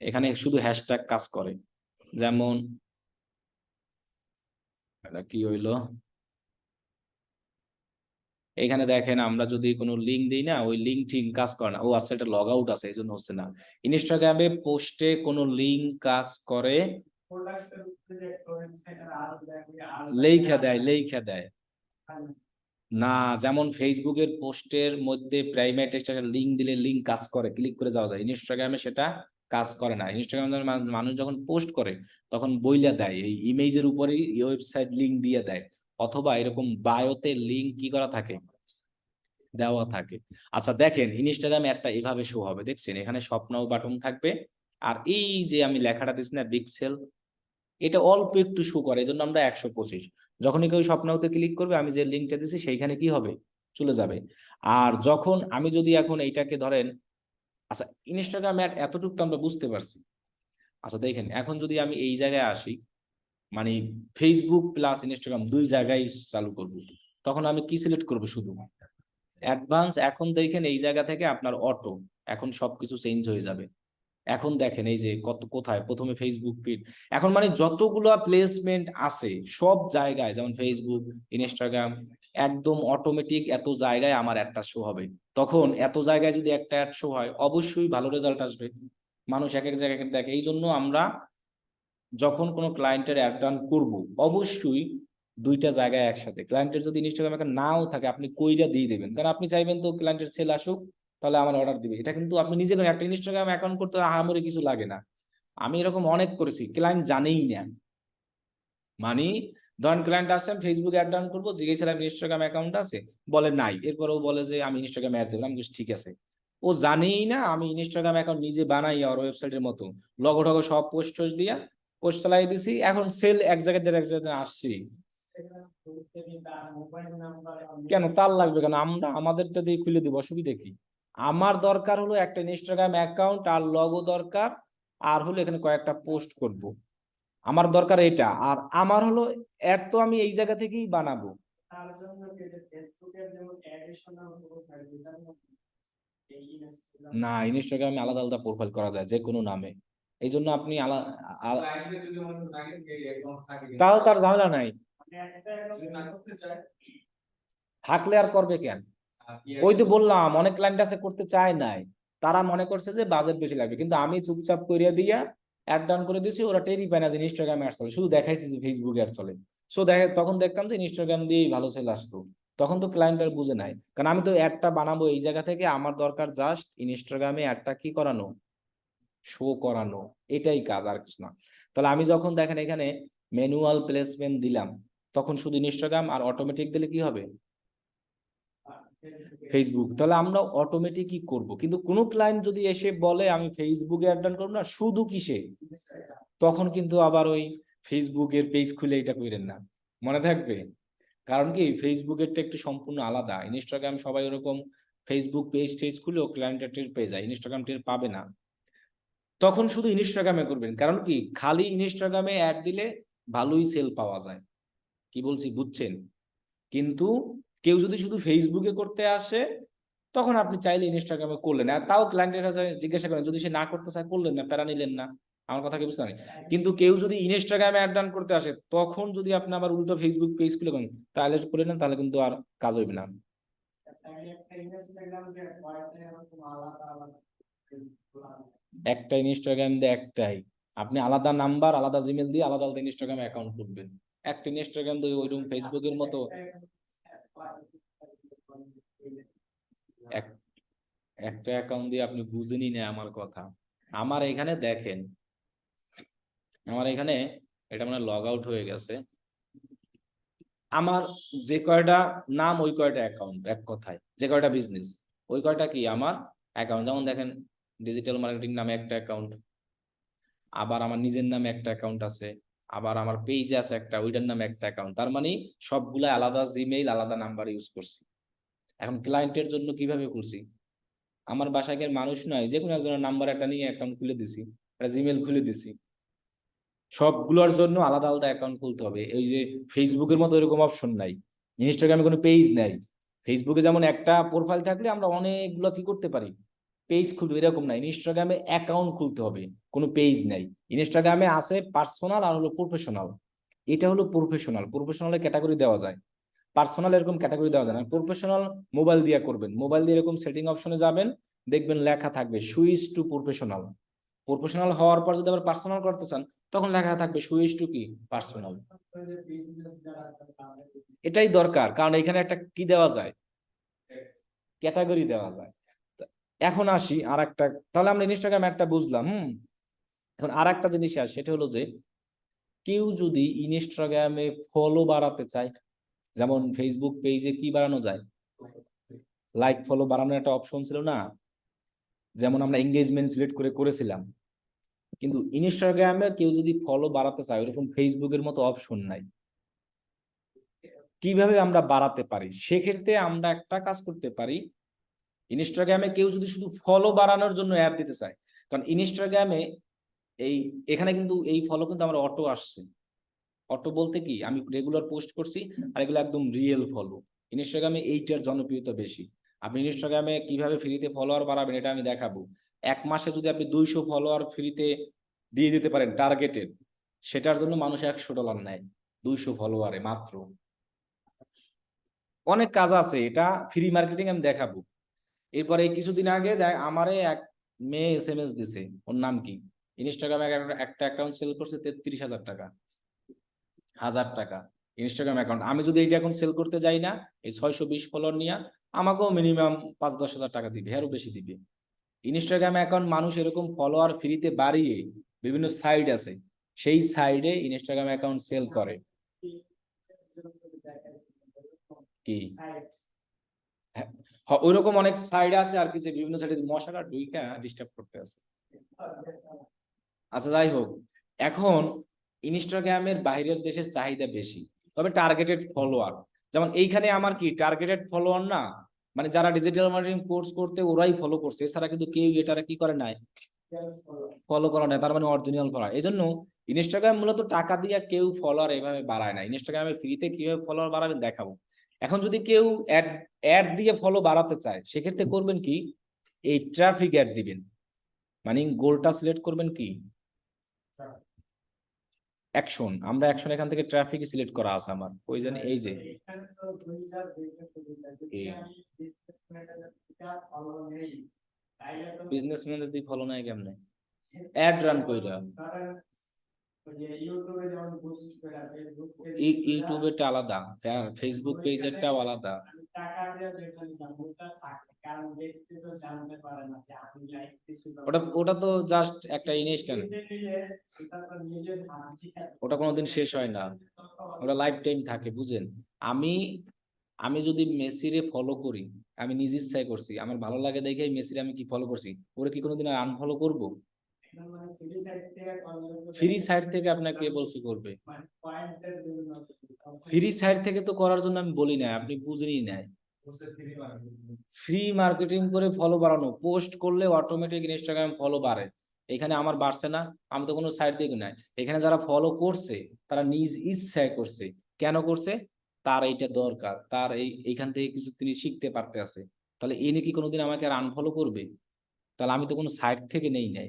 A: এখানে শুধু হ্যাশট্যাগ কাজ করে। যেমন এটা কি হইলো, এখানে দেখেন আমরা যদি কোনো লিঙ্ক দিই না, ওই লিঙ্ক টিঙ্ক কাজ করে না। ও আচ্ছা এটা লগ আউট আছে, এই জন্য হচ্ছে না। ইনস্টাগ্রামে পোস্টে কোনো লিঙ্ক কাজ করে, লেখা দেয় না। যেমন ফেসবুকের পোস্টের মধ্যে প্রাইমারি টেক্সট একটা লিঙ্ক দিলে লিঙ্ক কাজ করে, ক্লিক করে যাওয়া যায়। ইনস্টাগ্রামে সেটা কাজ করে না। ইনস্টাগ্রামে মানুষ যখন পোস্ট করে তখন বইলা দেয়, এই ইমেজের উপরেই ওয়েবসাইট লিঙ্ক দিয়ে দেয়, অথবা এরকম বায়োতে লিঙ্ক কি করা থাকে, দেওয়া থাকে। আচ্ছা দেখেন ইনস্টাগ্রামে একটা এভাবে শো হবে, দেখছেন এখানে স্বপ্নাও বাটন থাকবে, আর এই যে আমি লেখাটা দিচ্ছি না পিক্সেল, এটা অল্প একটু শো করে, এই জন্য আমরা 125। যখনই কেউ স্বপ্নাওতে ক্লিক করবে, আমি যে লিঙ্কটা দিচ্ছি সেইখানে কি হবে, চলে যাবে। আর যখন আমি যদি এখন এইটাকে ধরেন, আচ্ছা ইনস্টাগ্রাম অ্যাড এতটুকু তো আমরা বুঝতে পারছি। আচ্ছা দেখেন এখন যদি আমি এই জায়গায় আসি, মানে ফেসবুক প্লাস ইনস্টাগ্রাম দুই জায়গায় চালু করব, তখন আমি কি সিলেক্ট করব, শুধু অ্যাডভান্স। এখন দেখেন এই জায়গা থেকে আপনার অটো, এখন সবকিছু চেঞ্জ হয়ে যাবে। এখন দেখেন এই যে কত কোথায় প্রথমে ফেসবুক ফিড, এখন মানে যতগুলো প্লেসমেন্ট আছে সব জায়গায়, যেমন ফেসবুক, ইনস্টাগ্রাম, একদম অটোমেটিক এত জায়গায় আমার একটা শো হবে। তখন এত জায়গায় যদি একটা অ্যাড শো হয়, অবশ্যই ভালো রেজাল্ট আসবে, মানুষ এক এক জায়গায় দেখে। এই জন্য আমরা যখন কোনো ক্লায়েন্টের অ্যাড রান করব, অবশ্যই দুইটা জায়গায় একসাথে। ক্লায়েন্টের যদি ইনস্টাগ্রাম অ্যাকাউন্ট নাও থাকে, আপনি কইরা দিয়ে দেবেন, কারণ আপনি চাইবেন তো ক্লায়েন্টের সেল আসুক, তাহলে আমার অর্ডার দিবে। এটা কিন্তু আপনি নিজে একটা ইনস্টাগ্রাম অ্যাকাউন্ট করতে আহামরি কিছু লাগে না। আমি এরকম অনেক করেছি, ক্লায়েন্ট জানেই না। মানে ধরেন ক্লায়েন্ট আসছেন, ফেসবুক অ্যাড রান করবো, জিজ্ঞেসালাম ইনস্টাগ্রাম অ্যাকাউন্ট আছে, বলে নাই, এরপর ও বলে যে আমি ইনস্টাগ্রাম অ্যাড দিলাম, ঠিক আছে। ও জানেই না আমি ইনস্টাগ্রাম অ্যাকাউন্ট নিজে বানাই, আর ওয়েবসাইটের মতো লগো টগো সব পোস্ট দিয়া পোস্ট চালাই দিছি, এখন সেল এক জায়গায় থেকে এক জায়গায় আসছি। কেন তার লাগবে কেন, আমরা আমাদেরটা দিয়ে খুলে দিব, অসুবিধা কি? আমার দরকার হলো একটা ইনস্টাগ্রাম অ্যাকাউন্ট আর লগো দরকার, আর হলো এখানে কয়েকটা পোস্ট করব, আমার দরকার এটা। আর আমার হলো এর তো আমি এই জায়গা থেকেই বানাবো। না ইনস্টাগ্রামে আলাদা আলাদা প্রোফাইল করা যায় যে কোনো নামে, এই জন্য আপনি তাও তার ঝামেলা নাই, থাকলে আর করবে কেন? ওই তো বললাম অনেক ক্লায়েন্ট আছে করতে চায় নাই, তারা মনে করছে যে বাজেট বেশি লাগবে, কিন্তু আমি চুপচাপ করিয়া দিয়া অ্যাড ডাউন করে দিয়েছি, ওরা টেরই পায় না যে ইনস্টাগ্রামে অ্যাড চলে, শুধু দেখাইছি যে ফেসবুকে অ্যাড চলে। সো দেখে তখন দেখতাম যে ইনস্টাগ্রাম দিয়েই ভালো সেল আসতো, তখন তো ক্লায়েন্ট আর বুঝে নাই, কারণ আমি তো অ্যাডটা বানাবো এই জায়গা থেকে, আমার দরকার জাস্ট ইনস্টাগ্রামে অ্যাডটা কি করানো, শো করানো, এটাই কাজ, আর কিছু না। তাহলে আমি যখন দেখেন এখানে ম্যানুয়াল প্লেসমেন্ট দিলাম, তখন শুধু ইনস্টাগ্রাম, আর অটোমেটিক দিলে কি হবে, ফেসবুক। তাহলে আমরা অটোমেটিকই করব, কিন্তু কোনো ক্লায়েন্ট যদি এসে বলে আমি ফেসবুকে অ্যাড রান করবো না, শুধু কিসে, তখন কিন্তু আবার ওই ফেসবুকের পেজ খুলে এটা করেন না, মনে থাকবে। কারণ কি ফেসবুকেরটা একটু সম্পূর্ণ আলাদা, ইনস্টাগ্রাম সবাই ওরকম ফেসবুক পেজ টেজ খুলেও ক্লায়েন্টের টের পেয়ে যায়, ইনস্টাগ্রাম টের পাবে না। তখন শুধু ইনস্টাগ্রামে করবেন, কারণ কি খালি ইনস্টাগ্রামে অ্যাড দিলে ভালোই সেল পাওয়া যায়, কি বলছি বুঝছেন? কিন্তু কেউ যদি শুধু ফেসবুকে করতে আসে, তখন আপনি চাইলে ইনস্টাগ্রামে করলেন, আর তাও ক্লায়েন্টের কাছে জিজ্ঞাসা করেন, যদি সে না করতে চায় করলেন না, প্যারা নিলেন না। আমার কথা কি বুঝতে পারেন? কিন্তু কেউ যদি ইনস্টাগ্রামে অ্যাড রান করতে আসে, তখন যদি আপনি আবার উল্টো ফেসবুক পেজ খুলে করেন, তাহলে করে নেন, তাহলে কিন্তু আর কাজ হইবে না।
B: তাহলে একটা ইনস্টাগ্রাম যে কয়েকটা এরকম আলাদা আলাদা খোলা হবে।
A: একটা ইনস্টাগ্রাম দিয়ে একটাই, আপনি আলাদা নাম্বার আলাদা জিমেল দিয়ে আলাদা আলাদা ইনস্টাগ্রামে অ্যাকাউন্ট খুলবেন। একটা ইনস্টাগ্রাম দিয়ে ওইরকম ফেসবুকের মতো এক একটা অ্যাকাউন্ট দিয়ে আপনি বুঝেনই না আমার কথা। আমার এখানে দেখেন, আমার এখানে এটা মানে লগ আউট হয়ে গেছে। আমার যে কয়টা নাম ওই কয়টা অ্যাকাউন্ট, এক কথায় যে কয়টা বিজনেস ওই কয়টা কি আমার অ্যাকাউন্ট। যেমন দেখেন, ডিজিটাল মার্কেটিং নামে একটা অ্যাকাউন্ট, আবার আমার নিজের নামে একটা অ্যাকাউন্ট আছে, আবার আমার পেজে আছে একটা, ওইটার নামে একটা অ্যাকাউন্ট। তার মানে সবগুলা আলাদা জিমেইল আলাদা নাম্বার ইউজ করছি। এখন ক্লায়েন্টের জন্য কিভাবে করছি, আমার বাসায় মানুষ নয়, যে কোনো একজনের নাম্বার একটা নিয়ে অ্যাকাউন্ট খুলে দিছি, একটা জিমেল খুলে দিছি। সবগুলোর জন্য আলাদা আলাদা অ্যাকাউন্ট খুলতে হবে। ওই যে ফেসবুকের মতো এরকম অপশন নাই, ইনস্টাগ্রামে কোনো পেজ নাই। ফেসবুকে যেমন একটা প্রোফাইল থাকলে আমরা অনেকগুলো কি করতে পারি, পেজ খুলতে, এরকম না, ইনস্টাগ্রামে অ্যাকাউন্ট খুলতে হবে, কোনো পেজ নাই। ইনস্টাগ্রামে আছে পার্সোনাল আর হলো প্রফেশনাল। এটা হলো প্রফেশনাল, প্রফেশনালের ক্যাটাগরি দেওয়া যায়, পার্সোনাল এরকম ক্যাটাগরি দেওয়া যায় না। প্রফেশনাল মোবাইল দিয়ে করবেন, মোবাইল দিয়ে এরকম সেটিং অপশনে যাবেন, দেখবেন লেখা থাকবে সুইচ টু প্রফেশনাল। প্রফেশনাল হওয়ার পর যদি আবার পার্সোনাল করতে চান, তখন লেখা থাকবে সুইচ টু কি পার্সোনাল।
B: বিজনেস যারা করে তাদের
A: এটাই দরকার, কারণ এখানে একটা কি দেওয়া যায়, ক্যাটাগরি দেওয়া যায়। এখন আসি আর একটা, তাহলে আমরা ইনস্টাগ্রাম একটা বুঝলাম। এখন আর একটা জিনিস আসে, সেটা হলো যে কেউ যদি ইনস্টাগ্রামে ফলো বাড়াতে চায়, যেমন ফেসবুক পেজে কি বাড়ানো যায়, লাইক ফলো বাড়ানোর একটা অপশন ছিল না, যেমন আমরা এঙ্গেজমেন্ট সিলেক্ট করে করেছিলাম। কিন্তু ইনস্টাগ্রামে কেউ যদি ফলো বাড়াতে চায়, ওরকম ফেসবুকের মতো অপশন নাই। কিভাবে আমরা বাড়াতে পারি, সেক্ষেত্রে আমরা একটা কাজ করতে পারি। ইনস্টাগ্রামে কেউ যদি শুধু ফলো বাড়ানোর জন্য অ্যাড দিতে চায়, কারণ ইনস্টাগ্রামে এই এখানে কিন্তু এই ফলো কিন্তু আমার অটো আসছে। অটো বলতে কি, আমি রেগুলার পোস্ট করছি, আর এগুলো একদম রিয়েল ফলো। ইনস্টাগ্রামে এইটার জনপ্রিয়তা বেশি। আপনি ইনস্টাগ্রামে কিভাবে ফ্রিতে ফলোয়ার বাড়াবেন এটা আমি দেখাবো। এক মাসে যদি আপনি 200 ফলোয়ার ফ্রিতে দিয়ে দিতে পারেন টার্গেটেড, সেটার জন্য মানুষ $100 নেয় 200 ফলোয়ারে মাত্র। অনেক কাজ আছে, এটা ফ্রি মার্কেটিং আমি দেখাবো। এরপরে কিছুদিন আগে আমারে এক মেয়ে SMS দিছে, ওর নাম কি, ইনস্টাগ্রামে একটা অ্যাকাউন্ট সেল করছে 33,000 টাকা, 1000 টাকা ইনস্টাগ্রাম অ্যাকাউন্ট। আমি যদি এইটা এখন সেল করতে যাই না, এই 620 ফলোয়ার নিয়ে, আমাকেও মিনিমাম 5-10 হাজার টাকা দিবে, আরো বেশি দিবে। ইনস্টাগ্রাম অ্যাকাউন্ট মানুষ এরকম ফলোয়ার ফ্রিতে বাড়িয়ে বিভিন্ন সাইট আছে, সেই সাইডে ইনস্টাগ্রাম অ্যাকাউন্ট সেল করে। কি হ্যাঁ, ওইরকম অনেক সাইড আছে আর কি, যে বিভিন্ন সাইডে মশারা ঢুইকা ডিস্টার্ব করতে আছে। আচ্ছা যাই হোক, এখন ইনস্টাগ্রামের বাইরের দেশের চাহিদা বেশি, তবে টার্গেটেড ফলোয়ার। যেমন এইখানে আমার কি টার্গেটেড ফলোয়ার না, মানে যারা ডিজিটাল মার্কেটিং কোর্স করতে ওরাই ফলো করছে, এছাড়া কিন্তু কেউ এটারা কি করে নাই, ফলো করা নাই, তার মানে অরিজিনাল ফলোয়ার। এই জন্য ইনস্টাগ্রাম মূলত টাকা দিয়ে কেউ ফলোয়ার এভাবে বাড়ায় না। ইনস্টাগ্রামে ফ্রিতে কিভাবে ফলোয়ার বাড়াবেন দেখাবো। এখন যদি কেউ অ্যাড অ্যাড দিয়ে ফলো বাড়াতে চায়, সেক্ষেত্রে করবেন কি, এই ট্রাফিক অ্যাড দিবেন, মানে গোলটা সিলেক্ট করবেন কি অ্যাকশন। আমরা অ্যাকশন এখান থেকে ট্রাফিক সিলেক্ট করা আছে আমার, ওই জন্য এই যে
B: এখানে তো দুইটা সুবিধা, যদি আমি বিজনেস ম্যানেজারটা ফলো নেই তাইলে তো
A: বিজনেসম্যানদের দিয়ে ফলো নাই কেমনে, অ্যাড রান কইরা।
B: ধরেন ওই যে ইউটিউবে যেমন বুস্ট করে, ফেসবুক
A: ইউটিউবেরটা আলাদা, ফেসবুক পেজেরটাও আলাদা।
B: আমি টাকা দিয়ে যেটা নিলাম ওটা থাকে, কারণ ব্যক্তি তো জানতে পারে না যে আমি লাইক দিছি।
A: ওটা তো জাস্ট একটা ইনস্ট্যান্ট,
B: এটা তো নিজের হাত থেকে
A: ওটা কোনোদিন শেষ হয় না, ওটা লাইফ টাইম থাকে, বুঝেন। আমি আমি যদি মেসিরে ফলো করি, আমি নিজ ইচ্ছায় করছি, আমার ভালো লাগে দেখে মেসিরে আমি কি ফলো করছি, ওরে কি কোনোদিন আর আনফলো করব?
B: মানে ফ্রি সাইট থেকে
A: ফ্রি সাইড থেকে আপনাকে কে বলছে করবে?
B: মানে পয়েন্টের জন্য
A: ফ্রি সাইড থেকে তো করার জন্য আমি বলি না, আপনি বুঝেনই নাই। ফ্রি মার্কেটিং করে ফলো বাড়ানো, পোস্ট করলে অটোমেটিক ইনস্টাগ্রাম ফলো বাড়ে। এখানে আমার বাড়ছে না, আমি তো কোনো সাইড থেকে নাই। এখানে যারা ফলো করছে তারা নিজ ইচ্ছায় করছে। কেন করছে? তার এইটা দরকার, তার এইখান থেকে কিছু তিনি শিখতে পারতে আছে, তাহলে এনে কি কোনোদিন আমাকে আর আনফলো করবে? তাহলে আমি তো কোনো সাইট থেকে নেই নাই,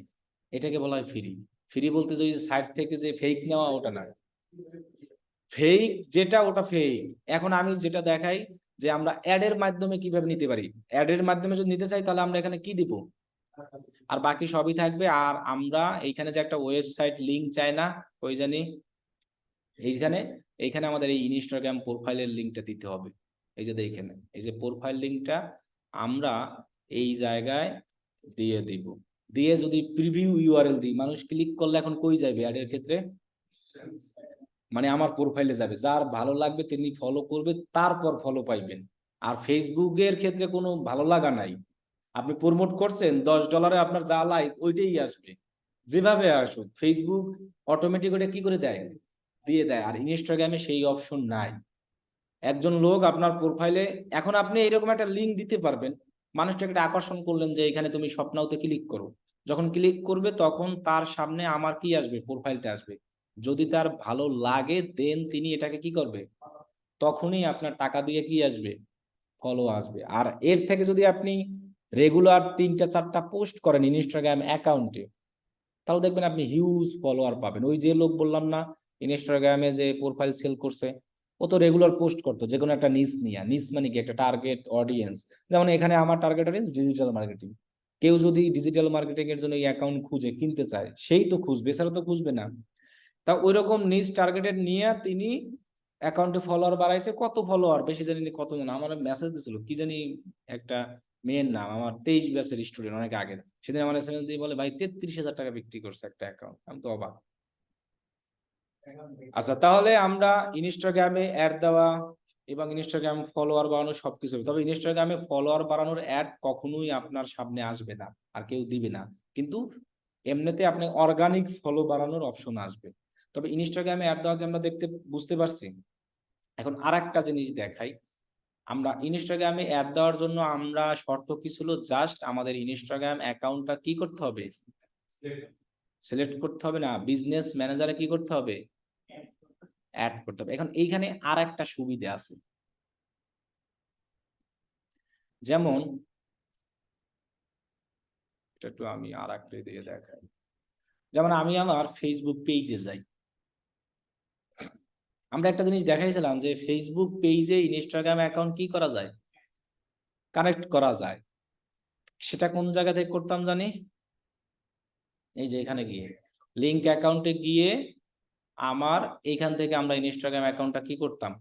A: এটাকে বলা হয় ফ্রি। ফ্রি বলতে যে সাইট থেকে যে ফেক নেওয়া ওটা না, ফেক যেটা ওটা ফেক। এখন আমি যেটা দেখাই যে আমরা অ্যাডের মাধ্যমে কিভাবে নিতে পারি, অ্যাডের মাধ্যমে যদি নিতে চাই তাহলে আমরা এখানে কি দিব, আর বাকি সবই থাকবে। আর আমরা এইখানে যে একটা ওয়েবসাইট লিংক চাই না, ওই জানি এইখানে, এইখানে আমাদের এই ইনস্টাগ্রাম প্রোফাইলের লিংকটা দিতে হবে। এই যে দেখেন, এই যে প্রোফাইল লিংকটা আমরা এই জায়গায় দিয়ে দিব। দিয়ে যদি প্রিভিউ ইউআরএল দিই, মানুষ ক্লিক করলে এখন কই যাবে অ্যাডের ক্ষেত্রে, মানে আমার প্রোফাইলে যাবে, যার ভালো লাগবে তিনি ফলো করবে, তারপর ফলো পাইবেন। আর ফেসবুকের ক্ষেত্রে কোনো ভালো লাগা নাই, আপনি প্রমোট করছেন $10 আপনার যা লাইক ওইটাই আসবে, যেভাবে আসুক ফেসবুক অটোমেটিক ওটা কি করে দেয়, দিয়ে দেয়। আর ইনস্টাগ্রামে সেই অপশন নাই। একজন লোক আপনার প্রোফাইলে, এখন আপনি এইরকম একটা লিঙ্ক দিতে পারবেন, মানুষটাকে একটা আকর্ষণ করলেন যে এখানে তুমি স্বপ্নাওতে ক্লিক করো, যখন ক্লিক করবে তখন তার সামনে আমার কি আসবে, প্রোফাইলটা আসবে। যদি তার ভালো লাগে দেন তিনি এটাকে কি করবে, তখনই আপনার টাকা দিয়ে কি আসবে, ফলো আসবে। আর এর থেকে যদি আপনি রেগুলার 3টা 4টা পোস্ট করেন ইনস্টাগ্রাম অ্যাকাউন্টে, তাহলে দেখবেন আপনি হিউজ ফলোয়ার পাবেন। ওই যে লোক বললাম না ইনস্টাগ্রামে যে প্রোফাইল সেল করছে, ও তো রেগুলার পোস্ট করতো যে কোনো একটা নিস নিয়ে, নিস মানে কি একটা টার্গেট অডিয়েন্স। যেমন এখানে আমার টার্গেট অডিয়েন্স ডিজিটাল মার্কেটিং, কেউ যদি ডিজিটাল মার্কেটিং এর জন্য এই অ্যাকাউন্ট খুঁজে কিনতে চায় সেই তো খুঁজবে, এছাড়া তো খুঁজবে না। তা ওই রকম নিজ টার্গেটেড নিয়ে তিনি অ্যাকাউন্টে ফলোয়ার বাড়াইছে, কত ফলোয়ার বেশি জানি না, কত জন আমার মেসেজ দিছিল কি জানি, একটা মেয়ের নাম, আমার 23 ব্যাচের স্টুডেন্ট, অনেক আগে, সেদিন আমার এসএমএস দিয়ে বলে ভাই 33,000 টাকা বিক্রি করছে একটা অ্যাকাউন্ট, আমি তো অবাক। আচ্ছা, তাহলে আমরা ইনস্টাগ্রামে অ্যাড দেওয়া এবং ইনস্টাগ্রাম ফলোয়ার বাড়ানো সবকিছু, তবে ইনস্টাগ্রামে ফলোয়ার বাড়ানোর অ্যাড কখনোই আপনার সামনে আসবে না, আর কেউ দিবে না। কিন্তু এমনিতে আপনি অর্গানিক ফলো বাড়ানোর অপশন আসবে। তবে ইনস্টাগ্রামে অ্যাড দেওয়াকে আমরা দেখতে বুঝতে পারছি। এখন আর একটা জিনিস দেখাই, আমরা ইনস্টাগ্রামে অ্যাড দেওয়ার জন্য আমরা শর্ত কি ছিল, জাস্ট আমাদের ইনস্টাগ্রাম অ্যাকাউন্টটা কি করতে হবে, সিলেক্ট করতে হবে, না বিজনেস ম্যানেজারে কি করতে হবে, অ্যাড করতে হবে। এখন এইখানে আর একটা সুবিধা আছে, যেমন এটা একটু আমি আর একটা দিয়ে দেখাই। যেমন আমি আমার ফেসবুক পেজে যাই, আমরা একটা জিনিস দেখাইছিলাম যে ফেসবুক পেজে ইনস্টাগ্রাম অ্যাকাউন্ট কি করা যায়, কানেক্ট করা যায়। সেটা কোন জায়গা থেকে করতাম জানি, এই যে এখানে গিয়ে লিংক অ্যাকাউন্টে গিয়ে আমার এইখান থেকে আমরা ইনস্টাগ্রাম অ্যাকাউন্টটা কি করতাম,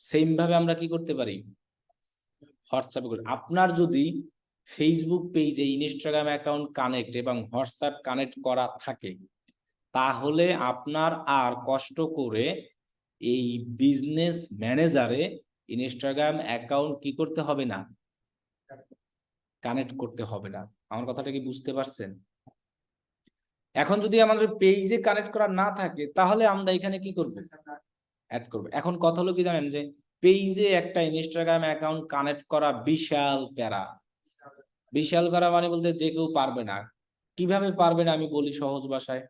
A: সেম ভাবে আমরা কি করতে পারি, হোয়াটসঅ্যাপে করি। আপনার যদি ফেসবুক পেজে ইনস্টাগ্রাম অ্যাকাউন্ট কানেক্ট এবং হোয়াটসঅ্যাপ কানেক্ট করা থাকে, তাহলে আপনার আর কষ্ট করে এই বিজনেস ম্যানেজারে ইনস্টাগ্রাম অ্যাকাউন্ট কি করতে হবে না, কানেক্ট করতে হবে না। আমার কথাটা কি বুঝতে পারছেন? এখন যদি আমাদের পেজে কানেক্ট করা না থাকে তাহলে আমরা এখানে কি করব, অ্যাড করব। এখন কথা হলো কি জানেন, যে পেজে একটা ইনস্টাগ্রাম অ্যাকাউন্ট কানেক্ট করা বিশাল প্যারা। বিশাল প্যারা মানে বলতে যে কেউ পারবে না। কিভাবে পারবে না আমি বলি সহজ ভাষায়,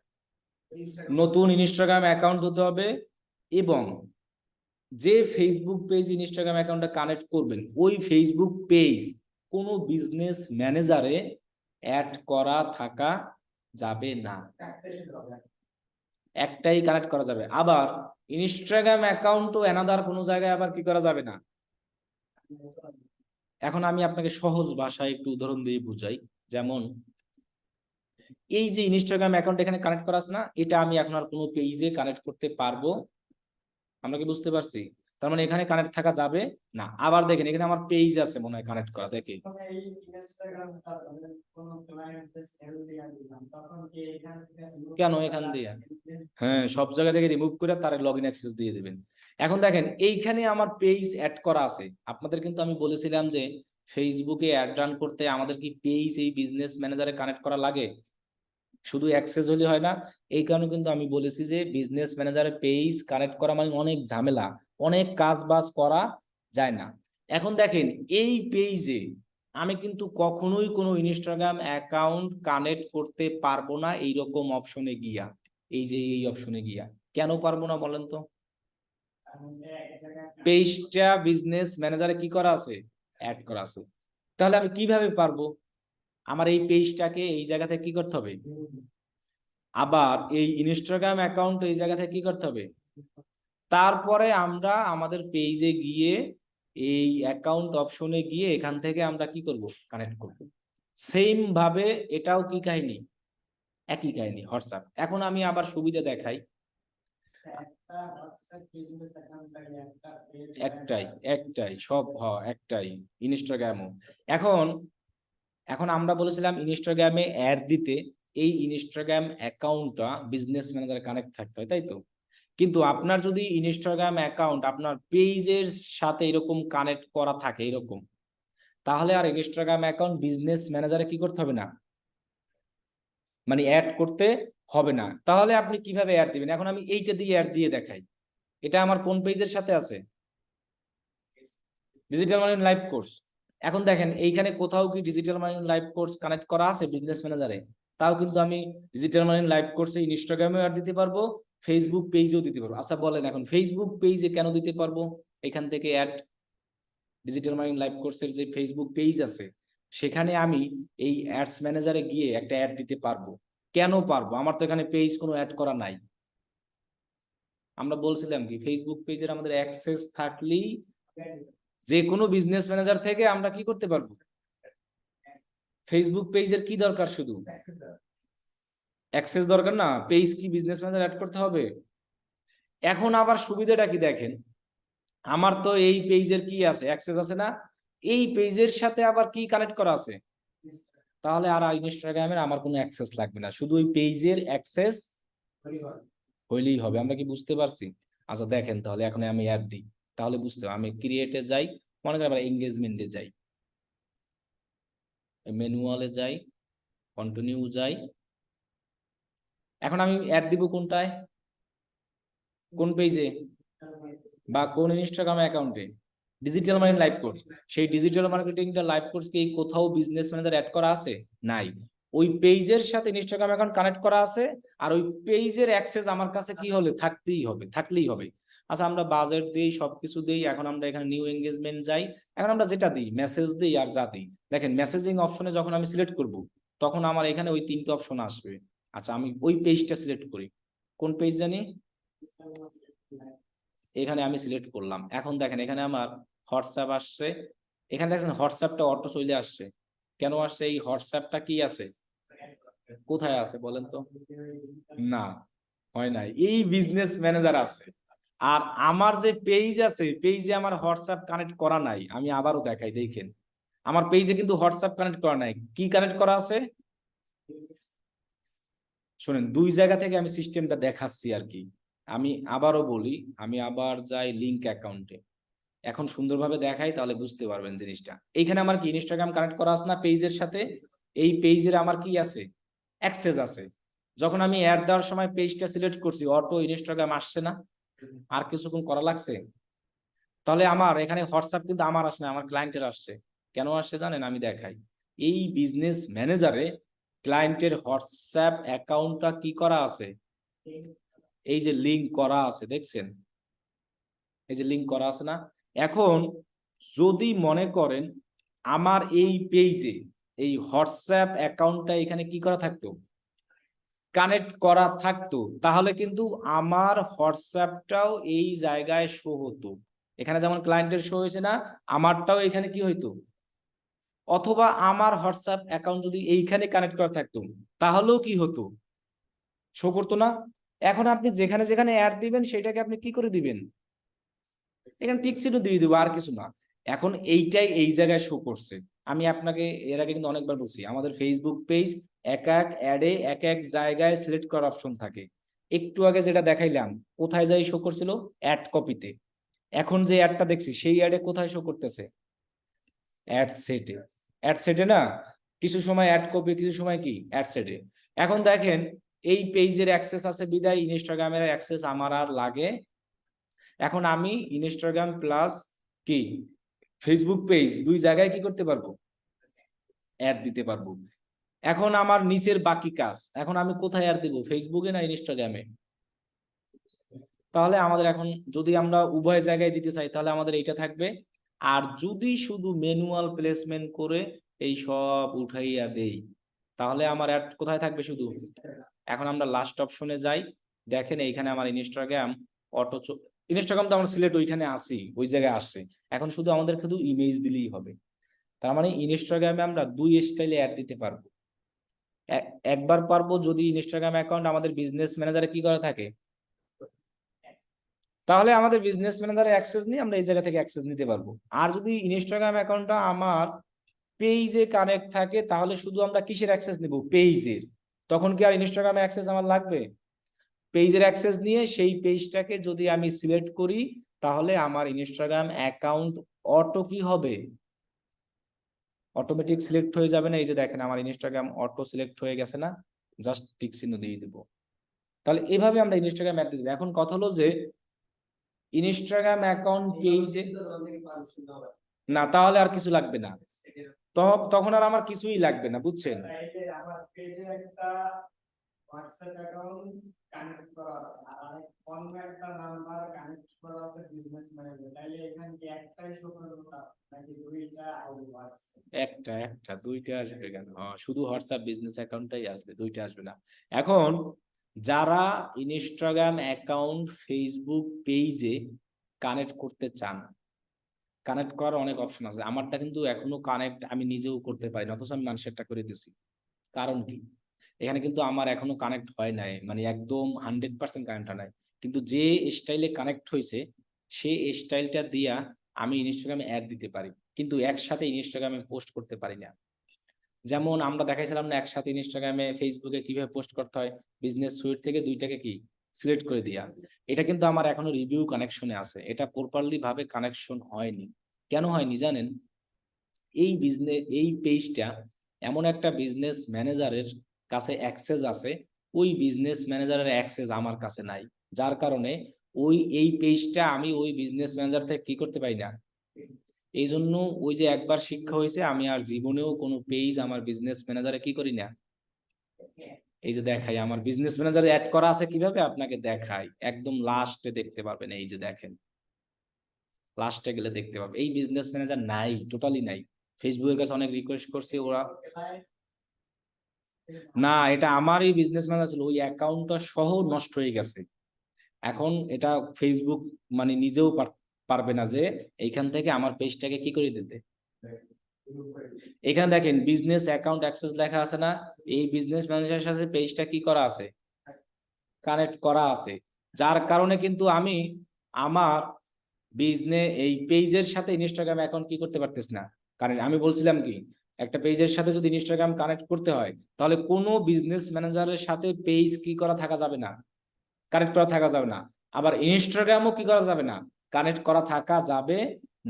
A: নতুন ইনস্টাগ্রাম অ্যাকাউন্ট হতে হবে, এবং যে ফেসবুক পেজ ইনস্টাগ্রাম অ্যাকাউন্টটা কানেক্ট করবেন ওই ফেসবুক পেজ কোনো বিজনেস ম্যানেজারে অ্যাড করা থাকা যাবে না, একটাই কানেক্ট করা যাবে। আবার ইনস্টাগ্রাম অ্যাকাউন্টও অ্যানাদার কোনো জায়গায় আবার কি করা যাবে না। এখন আমি আপনাকে সহজ ভাষায় একটু উদাহরণ দিয়ে বুঝাই, যেমন এই যে ইনস্টাগ্রাম অ্যাকাউন্ট এখানে কানেক্ট করা আছে না, এটা আমি এখন আর কোনো পেজে কানেক্ট করতে পারবো, আমরা কি বুঝতে পারছি? তার মানে এখানে কানেক্ট থাকা যাবে না। আবার দেখেন এখানে আমার পেজ আছে মনে হয় কানেক্ট করা, দেখি
B: তবে এই ইনস্টাগ্রাম চালালে কোনো ক্লায়েন্টকে সেল দিয়া দিলাম, তখন কি এখান থেকে
A: কেন এখান দিয়ে, হ্যাঁ সব জায়গা থেকে রিমুভ করে তার লগ ইন অ্যাক্সেস দিয়ে দিবেন। এখন দেখেন এইখানে আমার পেজ অ্যাড করা আছে, আপনাদের কিন্তু আমি বলেছিলাম যে ফেসবুকে অ্যাড রান করতে আমাদের কি পেজ এই বিজনেস ম্যানেজারে কানেক্ট করা লাগে, শুধু অ্যাক্সেস হলে হয় না। এই কারণে কিন্তু আমি বলেছি যে বিজনেস ম্যানেজারে পেজ কানেক্ট করা মানে অনেক ঝামেলা, অনেক কাজ বাজ করা যায় না। এখন দেখেন এই পেজে আমি কিন্তু কখনোই কোনো ইনস্টাগ্রাম অ্যাকাউন্ট কানেক্ট করতে পারবো না এইরকম অপশনে গিয়া, এই যে এই অপশনে গিয়া। কেন পারবো না বলেন তো? পেজটা বিজনেস ম্যানেজারে কি করা আছে, অ্যাড করা আছে। তাহলে আমি কিভাবে পারবো? আমার এই পেজটাকে এই জায়গা থেকে কি করতে হবে, আবার এই ইনস্টাগ্রাম অ্যাকাউন্ট এই জায়গা থেকে কি করতে হবে, তারপরে আমরা আমাদের পেজে গিয়ে এই অ্যাকাউন্ট অপশনে গিয়ে এখান থেকে আমরা কি করব, কানেক্ট করব। সেম ভাবে এটাও কি কাহিনী, একই কাহিনী হোয়াটসঅ্যাপ। এখন আমি আবার সুবিধা দেখাই,
B: একটা হোয়াটসঅ্যাপ বিজনেস অ্যাকাউন্ট লাগে, একটা পেজ
A: একটাই একটাই সব একটাই ইনস্টাগ্রামও। এখন এখন আমরা বলেছিলাম ইনস্টাগ্রামে অ্যাড দিতে এই ইনস্টাগ্রাম অ্যাকাউন্টটা বিজনেস ম্যানেজারে কানেক্ট থাকতে হয়, তাই তো? কিন্তু আপনার যদি ইনস্টাগ্রাম অ্যাকাউন্ট আপনার পেজের সাথে এরকম কানেক্ট করা থাকে এরকম, তাহলে আর ইনস্টাগ্রাম অ্যাকাউন্ট বিজনেস ম্যানেজারে কি করতে হবে না, মানে অ্যাড করতে হবে না। তাহলে আপনি কিভাবে অ্যাড দিবেন? এখন আমি এইটা দিয়ে অ্যাড দিয়ে দেখাই। এটা আমার কোন পেজের সাথে আছে, ডিজিটাল মার্কেটিং লাইভ কোর্স। এখন দেখেন এইখানে কোথাও কি digital marketing live course connect করা আছে বিজনেস ম্যানেজারে? তাও কিন্তু আমি ডিজিটাল মার্কেটিং লাইভ কোর্সে ইনস্টাগ্রামেও অ্যাড দিতে পারবো, ফেসবুক পেজেও দিতে পারবো। আচ্ছা বলেন এখন ফেসবুক পেজে কেন দিতে পারবো? এখান থেকে অ্যাড, ডিজিটাল মার্কেটিং লাইভ কোর্সের যে ফেসবুক পেজ আছে সেখানে আমি এই অ্যাডস ম্যানেজারে গিয়ে একটা অ্যাড দিতে পারবো। কেন পারবো? আমার তো এখানে পেজ কোনো অ্যাড করা নাই। আমরা বলছিলাম কি ফেসবুক পেজের আমাদের অ্যাক্সেস থাকলেই যে কোনো বিজনেস ম্যানেজার থেকে আমরা কি করতে পারবো। ফেসবুক পেজের কি দরকার, শুধু অ্যাক্সেস দরকার না, পেজ কি বিজনেস ম্যানেজার অ্যাড করতে হবে। এখন আবার সুবিধাটা কি দেখেন, আমার তো এই পেজের কি আছে, অ্যাক্সেস আছে না, এই পেজের সাথে আবার কি কানেক্ট করা আছে, তাহলে আর ইনস্টাগ্রামের আমার কোনো অ্যাক্সেস লাগবে না, শুধু ওই পেজের অ্যাক্সেস হইলেই হবে। আমরা কি বুঝতে পারছি? আচ্ছা দেখেন তাহলে এখন আমি অ্যাড দিই, তাহলে বুঝতে হবে। আমি ক্রিয়েটে যাই, মনে করেন আবার এঙ্গেজমেন্টে যাই, ম্যানুয়ালে যাই, কন্টিনিউ যাই। এখন আমি অ্যাড দিব কোনটায়, কোন পেজে বা কোন ইনস্টাগ্রাম অ্যাকাউন্টে? Digital marketing live course. সেই ডিজিটাল মার্কেটিংটা লাইভ কোর্স কি কোথাও বিজনেস ম্যানেজার অ্যাড করা আছে? নাই। ওই পেজের সাথে ইনস্টাগ্রাম অ্যাকাউন্ট কানেক্ট করা আছে, আর ওই পেজের অ্যাক্সেস আমার কাছে কি হলে থাকলেই হবে। আচ্ছা আমরা বাজেট দেই, সবকিছু দেই, এখন আমরা এখানে নিউ এঙ্গেজমেন্ট যাই, এখন আমরা যেটা দিই মেসেজ দিই আর যা দিই, দেখেন মেসেজিং অপশনে যখন আমি সিলেক্ট করব তখন আমার এখানে ওই তিনটে অপশন আসবে। আচ্ছা আমি ওই পেজটা সিলেক্ট করি, কোন পেজ জানি, এখানে আমি সিলেক্ট করলাম। এখন দেখেন এখানে আমার হোয়াটসঅ্যাপ আসছে, এখানে দেখছেন হোয়াটসঅ্যাপটা অটো চলে আসছে। কেন আসছে? এই হোয়াটসঅ্যাপটা কি আছে, কোথায় আছে বলেন তো? না, হয় নাই, এই বিজনেস ম্যানেজার আছে। আর আমার যে পেজ আছে পেজে আমার হোয়াটসঅ্যাপ কানেক্ট করা নাই। আমি আবারও দেখাই, দেখেন আমার পেজে কিন্তু হোয়াটসঅ্যাপ কানেক্ট করা নাই। কি কানেক্ট করা আছে শোনেন, দুই জায়গা থেকে আমি সিস্টেমটা দেখাচ্ছি আর কি। আমি আবারও বলি, আমি আবার যাই লিংক অ্যাকাউন্টে, এখন সুন্দরভাবে দেখাই তাহলে বুঝতে পারবেন জিনিসটা। এইখানে আমার কি ইনস্টাগ্রাম কানেক্ট করা আছে না পেজের সাথে? এই পেজের আমার কি আছে, অ্যাক্সেস আছে। যখন আমি অ্যাড দেওয়ার সময় পেজটা সিলেক্ট করছি অটো ইনস্টাগ্রাম আসছে না? আর কিছুক্ষণ করা লাগছে? তাহলে আমার এখানে হোয়াটসঅ্যাপ কিন্তু আমার আসে না, আমার ক্লায়েন্টের আসছে। কেন আসছে জানেন? আমি দেখাই। এই বিজনেস ম্যানেজারে ক্লায়েন্টের হোয়াটসঅ্যাপ অ্যাকাউন্টটা কি করা আছে, এই যে লিংক করা আছে, দেখছেন এই যে লিংক করা আছে না? এখন যদি মনে করেন আমার এই পেজে এই হোয়াটসঅ্যাপ অ্যাকাউন্টটা এখানে কি করা থাকতো, কানেক্ট করা থাকতো, তাহলে কিন্তু আমার হোয়াটসঅ্যাপটাও এই জায়গায় শো হতো। এখানে যেমন ক্লায়েন্টের শো হয়েছে না, আমারটাও এখানে কি হইতো। অথবা আমার হোয়াটসঅ্যাপ অ্যাকাউন্ট যদি এইখানে কানেক্ট করা থাকতো তাহলেও কি হতো, শো করতো না? এখন আপনি যেখানে যেখানে অ্যাড দিবেন সেটাকে আপনি কি করে দিবেন, এখানে টিক চিহ্ন দিয়ে দিব, আর কিছু না। এখন এইটাই এই জায়গায় শো করছে। আমি আপনাকে এর আগে কিন্তু অনেকবার বলছি, আমাদের ফেসবুক পেজ এক এক অ্যাডে এক এক জায়গায় সিলেক্ট করার অপশন থাকে। একটু আগে যেটা দেখাইলাম কোথায় যাই শো করছিল, অ্যাড কপিতে। এখন যে অ্যাডটা দেখছি সেই অ্যাডে কোথায় শো করতেছে, অ্যাড সেটে। অ্যাড সেটে না, কিছু সময় অ্যাড কপি, কিছু সময় কি অ্যাড সেটে। এখন দেখেন এই পেজের অ্যাক্সেস আছে বিদায় ইনস্টাগ্রামের অ্যাক্সেস আমার আর লাগে। এখন আমি ইনস্টাগ্রাম প্লাস কি ফেসবুক পেজ দুই জায়গায় কি করতে পারবো, অ্যাড দিতে পারবো। এখন আমার নিচের বাকি কাজ, এখন আমি কোথায় অ্যাড দিব, ফেসবুকে না ইনস্টাগ্রামে? তাহলে আমাদের এখন যদি আমরা উভয় জায়গায় দিতে চাই তাহলে আমাদের এইটা থাকবে, আর যদি শুধু ম্যানুয়াল প্লেসমেন্ট করে এই সব উঠাইয়া দেই, তাহলে আমার অ্যাড কোথায় থাকবে শুধু? এখন আমরা লাস্ট অপশনে যাই, দেখেন এইখানে আমার ইনস্টাগ্রাম অটো, ইনস্টাগ্রাম তো আমরা সিলেক্ট ওইখানে আসি, ওই জায়গায় আসছে। এখন শুধু আমাদের শুধু ইমেজ দিলেই হবে। তার মানে ইনস্টাগ্রামে আমরা দুই স্টাইলে অ্যাড দিতে পারবো। একবার পারবো যদি ইনস্টাগ্রাম অ্যাকাউন্ট আমাদের বিজনেস ম্যানেজারে কি করা থাকে, তাহলে আমাদের বিজনেস ম্যানেজারের অ্যাক্সেস নিয়ে আমরা এই জায়গা থেকে অ্যাক্সেস নিতে পারবো। আর যদি ইনস্টাগ্রাম অ্যাকাউন্টটা আমার পেজে কানেক্ট থাকে, তাহলে শুধু আমরা কিসের অ্যাক্সেস নিব? পেজের। তখন কি আর ইনস্টাগ্রামে অ্যাক্সেস আমার লাগবে? পেজের অ্যাক্সেস নিয়ে সেই পেজটাকে যদি আমি সিলেক্ট করি, তাহলে আমার ইনস্টাগ্রাম অ্যাকাউন্ট অটো কি হবে? অটোমেটিক সিলেক্ট হয়ে যাবে না? এই যে দেখেন আমার ইনস্টাগ্রাম অটো সিলেক্ট হয়ে গেছে না? জাস্ট টিক চিহ্ন দিয়ে দিব। তাহলে এভাবে আমরা ইনস্টাগ্রাম অ্যাড দিয়ে দিব। এখন কথা হলো যে ইনস্টাগ্রাম অ্যাকাউন্ট পেজে না, তাহলে আর কিছু লাগবে না, তখন আর আমার কিছুই লাগবে না, বুঝছেন?
B: তাইলে আমার পেজে একটা হোয়াটসঅ্যাপ অ্যাকাউন্ট কানেক্ট করা আছে আর অন্য একটা নাম্বার কানেক্ট করা আছে বিজনেস ম্যানেজার, তাইলে এখানে কি একটাই শো করবে নাকি দুইটা আইডি হোয়াটসঅ্যাপ?
A: একটা দুইটা আসবে কেন? শুধু হোয়াটসঅ্যাপ বিজনেস অ্যাকাউন্টটাই আসবে, দুইটা আসবে না। এখন যারা ইনস্টাগ্রাম অ্যাকাউন্ট ফেসবুক পেজে কানেক্ট করতে চান, কানেক্ট করার অনেক অপশন আছে। আমারটা কিন্তু এখনো কানেক্ট আমি নিজেও করতে পারি না, অথচ আমি মানুষেরটা করে দিছি। কারণ কি? এখানে কিন্তু আমার এখনো কানেক্ট হয় নাই, মানে একদম 100% কানেক্ট হয় নাই। কিন্তু যে স্টাইলে কানেক্ট হয়েছে সে স্টাইলটা দিয়া আমি ইনস্টাগ্রামে অ্যাড দিতে পারি, কিন্তু একসাথে ইনস্টাগ্রামে পোস্ট করতে পারি না। যেমন আমরা দেখাইছিলাম না একসাথে ইনস্টাগ্রামে ফেসবুকে কিভাবে পোস্ট করতে হয়, বিজনেস সুইট থেকে দুইটাকে কি সিলেক্ট করে দিয়া। এটা কিন্তু আমার এখনো রিভিউ কানেকশনে আছে, এটা প্রপারলি ভাবে কানেকশন হয়নি। কেন হয়নি জানেন? এই পেজটা এমন একটা বিজনেস ম্যানেজারের কাছে অ্যাক্সেস আছে, ওই বিজনেস ম্যানেজারের অ্যাক্সেস আমার কাছে নাই। যার কারণে এই পেজটা আমি ওই বিজনেস ম্যানেজার থেকে কি করতে পারি না। এই জন্য ওই যে একবার শিক্ষা হয়েছে, আমি আর জীবনেও কোনো পেজ আমার বিজনেস ম্যানেজারে কি করি না। এই যে দেখাই আমার বিজনেস ম্যানেজারে অ্যাড করা আছে, কিভাবে আপনাকে দেখাই, একদম লাস্টে দেখতে পাবেন। এই যে দেখেন, লাস্টে গেলে দেখতে পাবেন এই বিজনেস ম্যানেজার নাই, টোটালি নাই। ফেসবুকের কাছে অনেক রিকোয়েস্ট করছি, ওরা না, এটা আমারই বিজনেস ম্যানেজার ছিল, ওই অ্যাকাউন্টটা সহ নষ্ট হয়ে গেছে। এখন এটা ফেসবুক মানে নিজেও পারবে না যে এইখান থেকে আমার পেজটাকে কি করে দিতে। এখানে দেখেন বিজনেস অ্যাকাউন্ট অ্যাক্সেস লেখা আছে না? এই বিজনেস ম্যানেজারের সাথে পেজটা কি করা আছে? কানেক্ট করা আছে। যার কারণে কিন্তু আমি আমার বিজনেস এই পেজের সাথে ইনস্টাগ্রাম অ্যাকাউন্ট কি করতে পারতেছ না। কারণ আমি বলছিলাম কি, একটা পেজের সাথে যদি ইনস্টাগ্রাম কানেক্ট করতে হয়, তাহলে কোনো বিজনেস ম্যানেজারের সাথে পেজ কি করা থাকা যাবে না, কানেক্ট করা থাকা যাবে না। আবার ইনস্টাগ্রামও কি করা যাবে না, কানেক্ট করা থাকা যাবে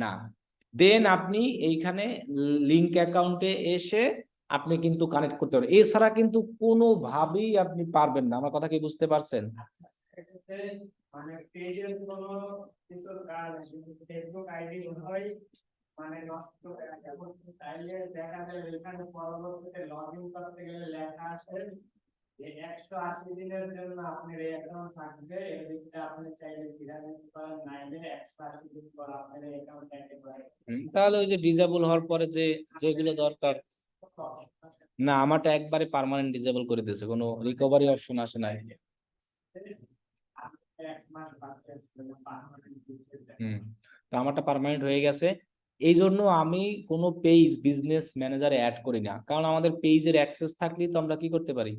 A: না। দেন আপনি এইখানে লিংক অ্যাকাউন্টে এসে আপনি কিন্তু কানেক্ট করতে পারবেন, এছাড়া কিন্তু কোনোভাবেই আপনি পারবেন না। আমার কথা কি বুঝতে পারছেন?
B: এক্ষেত্রে মানে পেজের কোনো কিছু কাজ ফেসবুক আইডি হয় মানে নষ্ট হয়ে গেছে, তাইলে দেখা যায় এখানে পরবর্তীতে লগ ইন করতে গেলে লেখা আসে যে 180 দিনের জন্য আপনার এই অ্যাকাউন্ট থাকবে, এদিকটা আপনি চাইলে ফিরে নিতে পারেন, নাইলে 180 দিন পর আপনার এই অ্যাকাউন্ট একেবারে।
A: তাহলে ওই যে ডিসেবল হওয়ার পরে যে যেগুলো দরকার, না আমারটা একবারে পার্মানেন্ট ডিসেবল করে দিয়েছে, কোনো রিকভারি অপশন আসে না। তো আমারটা পার্মানেন্ট হয়ে গেছে। এই জন্য আমি কোনো পেজ বিজনেস ম্যানেজারে অ্যাড করি না, কারণ আমাদের পেজের অ্যাক্সেস থাকলেই তো আমরা কি করতে পারি,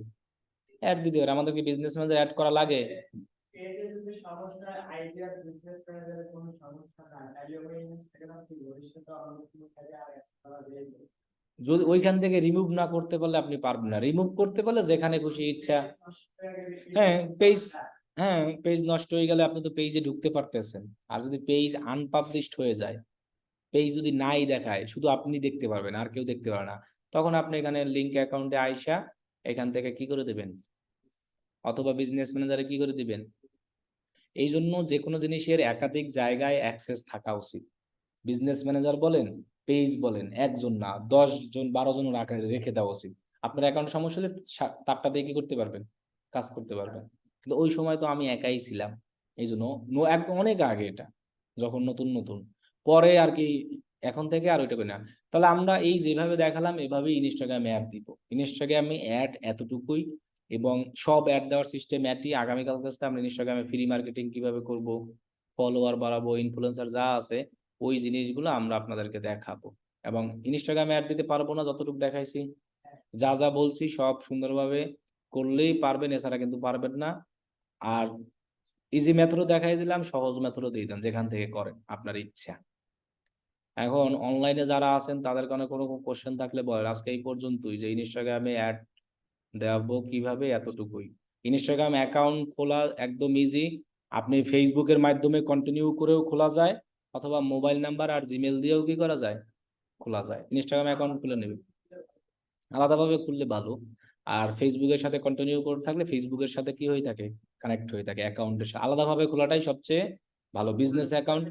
A: অ্যাড দিতে পারি। আমাদেরকে বিজনেস ম্যানেজার অ্যাড করা লাগে?
B: পেজে যদি সমস্যা আইডিয়া বিজনেস ম্যানেজারের কোনো সমস্যা না, তাইলে ওই ইনস্টাগ্রাম কি ভবিষ্যতে অন্য কোনো কাজে আর অ্যাড করা যাবে?
A: যদি ওইখান থেকে রিমুভ না করতে পারলে আপনি পারবেন না। রিমুভ করতে পারলে যেখানে খুশি ইচ্ছা, হ্যাঁ পেজ, হ্যাঁ পেজ নষ্ট হয়ে গেলে আপনি তো পেজে ঢুকতে পারতেছেন। আর যদি পেজ আনপাবলিশড হয়ে যায়, পেজ যদি নাই দেখায়, শুধু আপনি দেখতে পারবেন আর কেউ দেখতে পারে না, তখন আপনি এখানে লিংক অ্যাকাউন্টে আইসা এখান থেকে কি করে দেবেন, অথবা বিজনেস ম্যানেজারে কি করে দিবেন। এই জন্য যে কোনো জিনিসের একাধিক জায়গায় অ্যাক্সেস থাকা উচিত। বিজনেস ম্যানেজার বলেন, পেজ বলেন, একজন না 10 জন 12 জন রেখে দেওয়া উচিত। আপনার অ্যাকাউন্ট সমস্যা হলে তারটা দিয়ে কি করতে পারবেন, কাজ করতে পারবেন। কিন্তু ওই সময় তো আমি একাই ছিলাম। এই জন্য একদম অনেক আগে, এটা যখন নতুন নতুন, পরে আর কি এখন থেকে আর ওইটা করি না। তাহলে আমরা এই যেভাবে দেখালাম এভাবেই ইনস্টাগ্রামে অ্যাড দিব। ইনস্টাগ্রামে অ্যাড এতটুকুই, এবং সব অ্যাড দেওয়ার সিস্টেম একই। আগামীকাল থেকে আমরা ইনস্টাগ্রামে ফ্রি মার্কেটিং কিভাবে করব, ফলোয়ার বাড়াবো, ইনফ্লুয়েন্সার যা আছে ওই জিনিসগুলো আমরা আপনাদেরকে দেখাবো। এবং ইনস্টাগ্রামে অ্যাড দিতে পারবো না যতটুকু দেখাইছি, যা যা বলছি সব সুন্দরভাবে করলেই পারবেন, এছাড়া কিন্তু পারবেন না। আর ইজি মেথডও দেখাই দিলাম, সহজ মেথডও দিয়ে দিলাম, যেখান থেকে করেন আপনার ইচ্ছা। এখন অনলাইনে যারা আছেন তাদের কারণে কোনো কোশ্চেন থাকলে বলেন। আজকে এই পর্যন্তই, যে ইনস্টাগ্রামে অ্যাড দেখাবো কিভাবে এতটুকুই। ইনস্টাগ্রাম অ্যাকাউন্ট খোলা একদম ইজি। আপনি ফেসবুকের মাধ্যমে কন্টিনিউ করেও খোলা যায়, অথবা মোবাইল নাম্বার আর জিমেল দিয়েও কি করা যায়, খোলা যায়। ইনস্টাগ্রাম অ্যাকাউন্ট খুলে নেবে, আলাদাভাবে খুললে ভালো। আর ফেসবুকের সাথে কন্টিনিউ করে থাকলে ফেসবুকের সাথে কি হয়ে থাকে, কানেক্ট হয়ে থাকে অ্যাকাউন্টের সাথে। আলাদাভাবে খোলাটাই সবচেয়ে ভালো। বিজনেস অ্যাকাউন্ট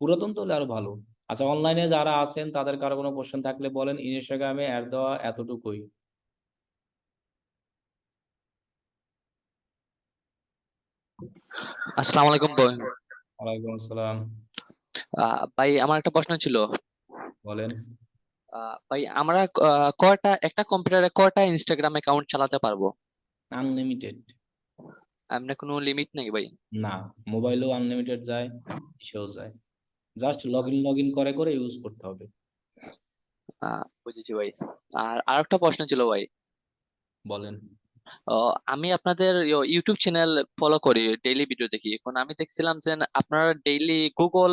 A: পুরাতন তো হলে আরো ভালো। আচ্ছা, অনলাইনে যারা আছেন তাদের কারো কোনো কোশ্চেন থাকলে বলেন। ইনস্টাগ্রামে অ্যাড দেওয়া এতটুকুই।
C: আসসালামু আলাইকুম ভাই।
A: ওয়ালাইকুম আসসালাম।
C: ভাই আমার একটা প্রশ্ন ছিল।
A: বলেন।
C: ভাই আমরা একটা কম্পিউটারে কয়টা ইনস্টাগ্রাম অ্যাকাউন্ট চালাতে পারবো?
A: আনলিমিটেড।
C: এমনি কোনো লিমিট নেই ভাই?
A: না, মোবাইলেও আনলিমিটেড যায়, ইসেও যায়। জাস্ট লগ ইন করে করে ইউজ করতে হবে।
C: বুঝেছি ভাই। আর আরেকটা প্রশ্ন ছিল ভাই।
A: বলেন।
C: আমি আপনাদের ইউটিউব চ্যানেল ফলো করি, ডেইলি ভিডিও দেখি। এখন আমি দেখছিলাম যে আপনারা ডেইলি গুগল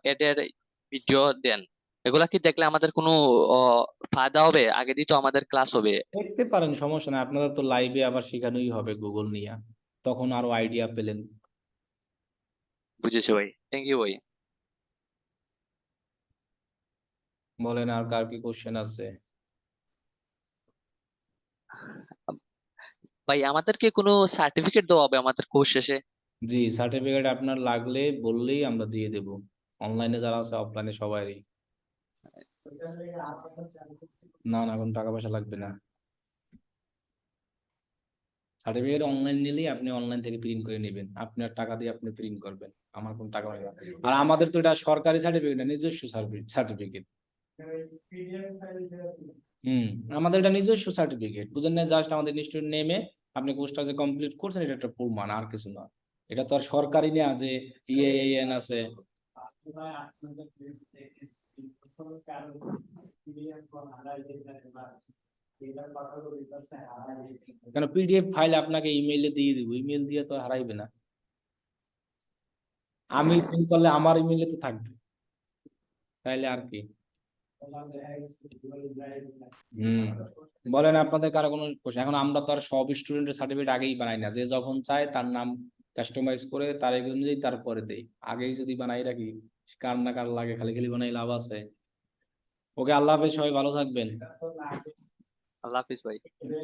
C: এর ভিডিও দেন। এগুলা কি দেখলে আমাদের কোনো ফায়দা হবে? আগে দিত আমাদের ক্লাস হবে।
A: দেখতে পারেন, সমস্যা নাই। আপনাদের তো লাইভে আবার শেখানোই হবে গুগল নিয়ে, তখন আরো আইডিয়া পেলেন।
C: বুঝেছি ভাই, থ্যাংক ইউ ভাই।
A: বলেন, আর কার কি কোশ্চেন আছে?
C: ভাই আমাদেরকে কোনো সার্টিফিকেট দেওয়া হবে আমাদের কোর্স শেষে?
A: জি, সার্টিফিকেট আপনার লাগলে বললেই আমরা দিয়ে দেব। অনলাইনে যারা আছে, অফলাইনে সবারই। না না, কোনো টাকা পয়সা লাগবে না। সার্টিফিকেট অনলাইন নিলেই আপনি অনলাইন থেকে প্রিন্ট করে নেবেন, আপনার টাকা দিয়ে আপনি প্রিন্ট করবেন। আমার কোনো টাকা পয়সা লাগবে না। আর আমাদের তো এটা সরকারি সার্টিফিকেট না, নিজস্ব সার্টিফিকেট। হুম, আমাদের এটা নিজস্ব সার্টিফিকেট, বুঝেন না? জাস্ট আমাদের ইনস্টিটিউট নেমে আপনি কোর্সটা যে কমপ্লিট করছেন, এটা একটা প্রমাণ, আর কিছু না। এটা তো আর সরকারি না যে ইএএন আছে। কেন, পিডিএফ ফাইল আপনাকে ইমেইলে দিয়ে দিব, ইমেল দিয়ে তো আর হারাইবে না। আমি সেন্ড করলে আমার ইমেইলে তো থাকবে, তাইলে আর কি। হুম, বলেন আপনাদের কারো কোনো কোশ্চেন? এখন আমরা তো আর সব স্টুডেন্টের সার্টিফিকেট আগেই বানাই না, যে যখন চায় তার নাম কাস্টমাইজ করে তার এই অনুযায়ী তারপরে দেই। আগেই যদি বানাই রাখি, কার না কার লাগে, খালি খালি বানাই লাভ আছে? ওকে, আল্লাহ হাফেজ, সবাই ভালো থাকবেন।
C: আল্লাহ হাফিজ ভাই।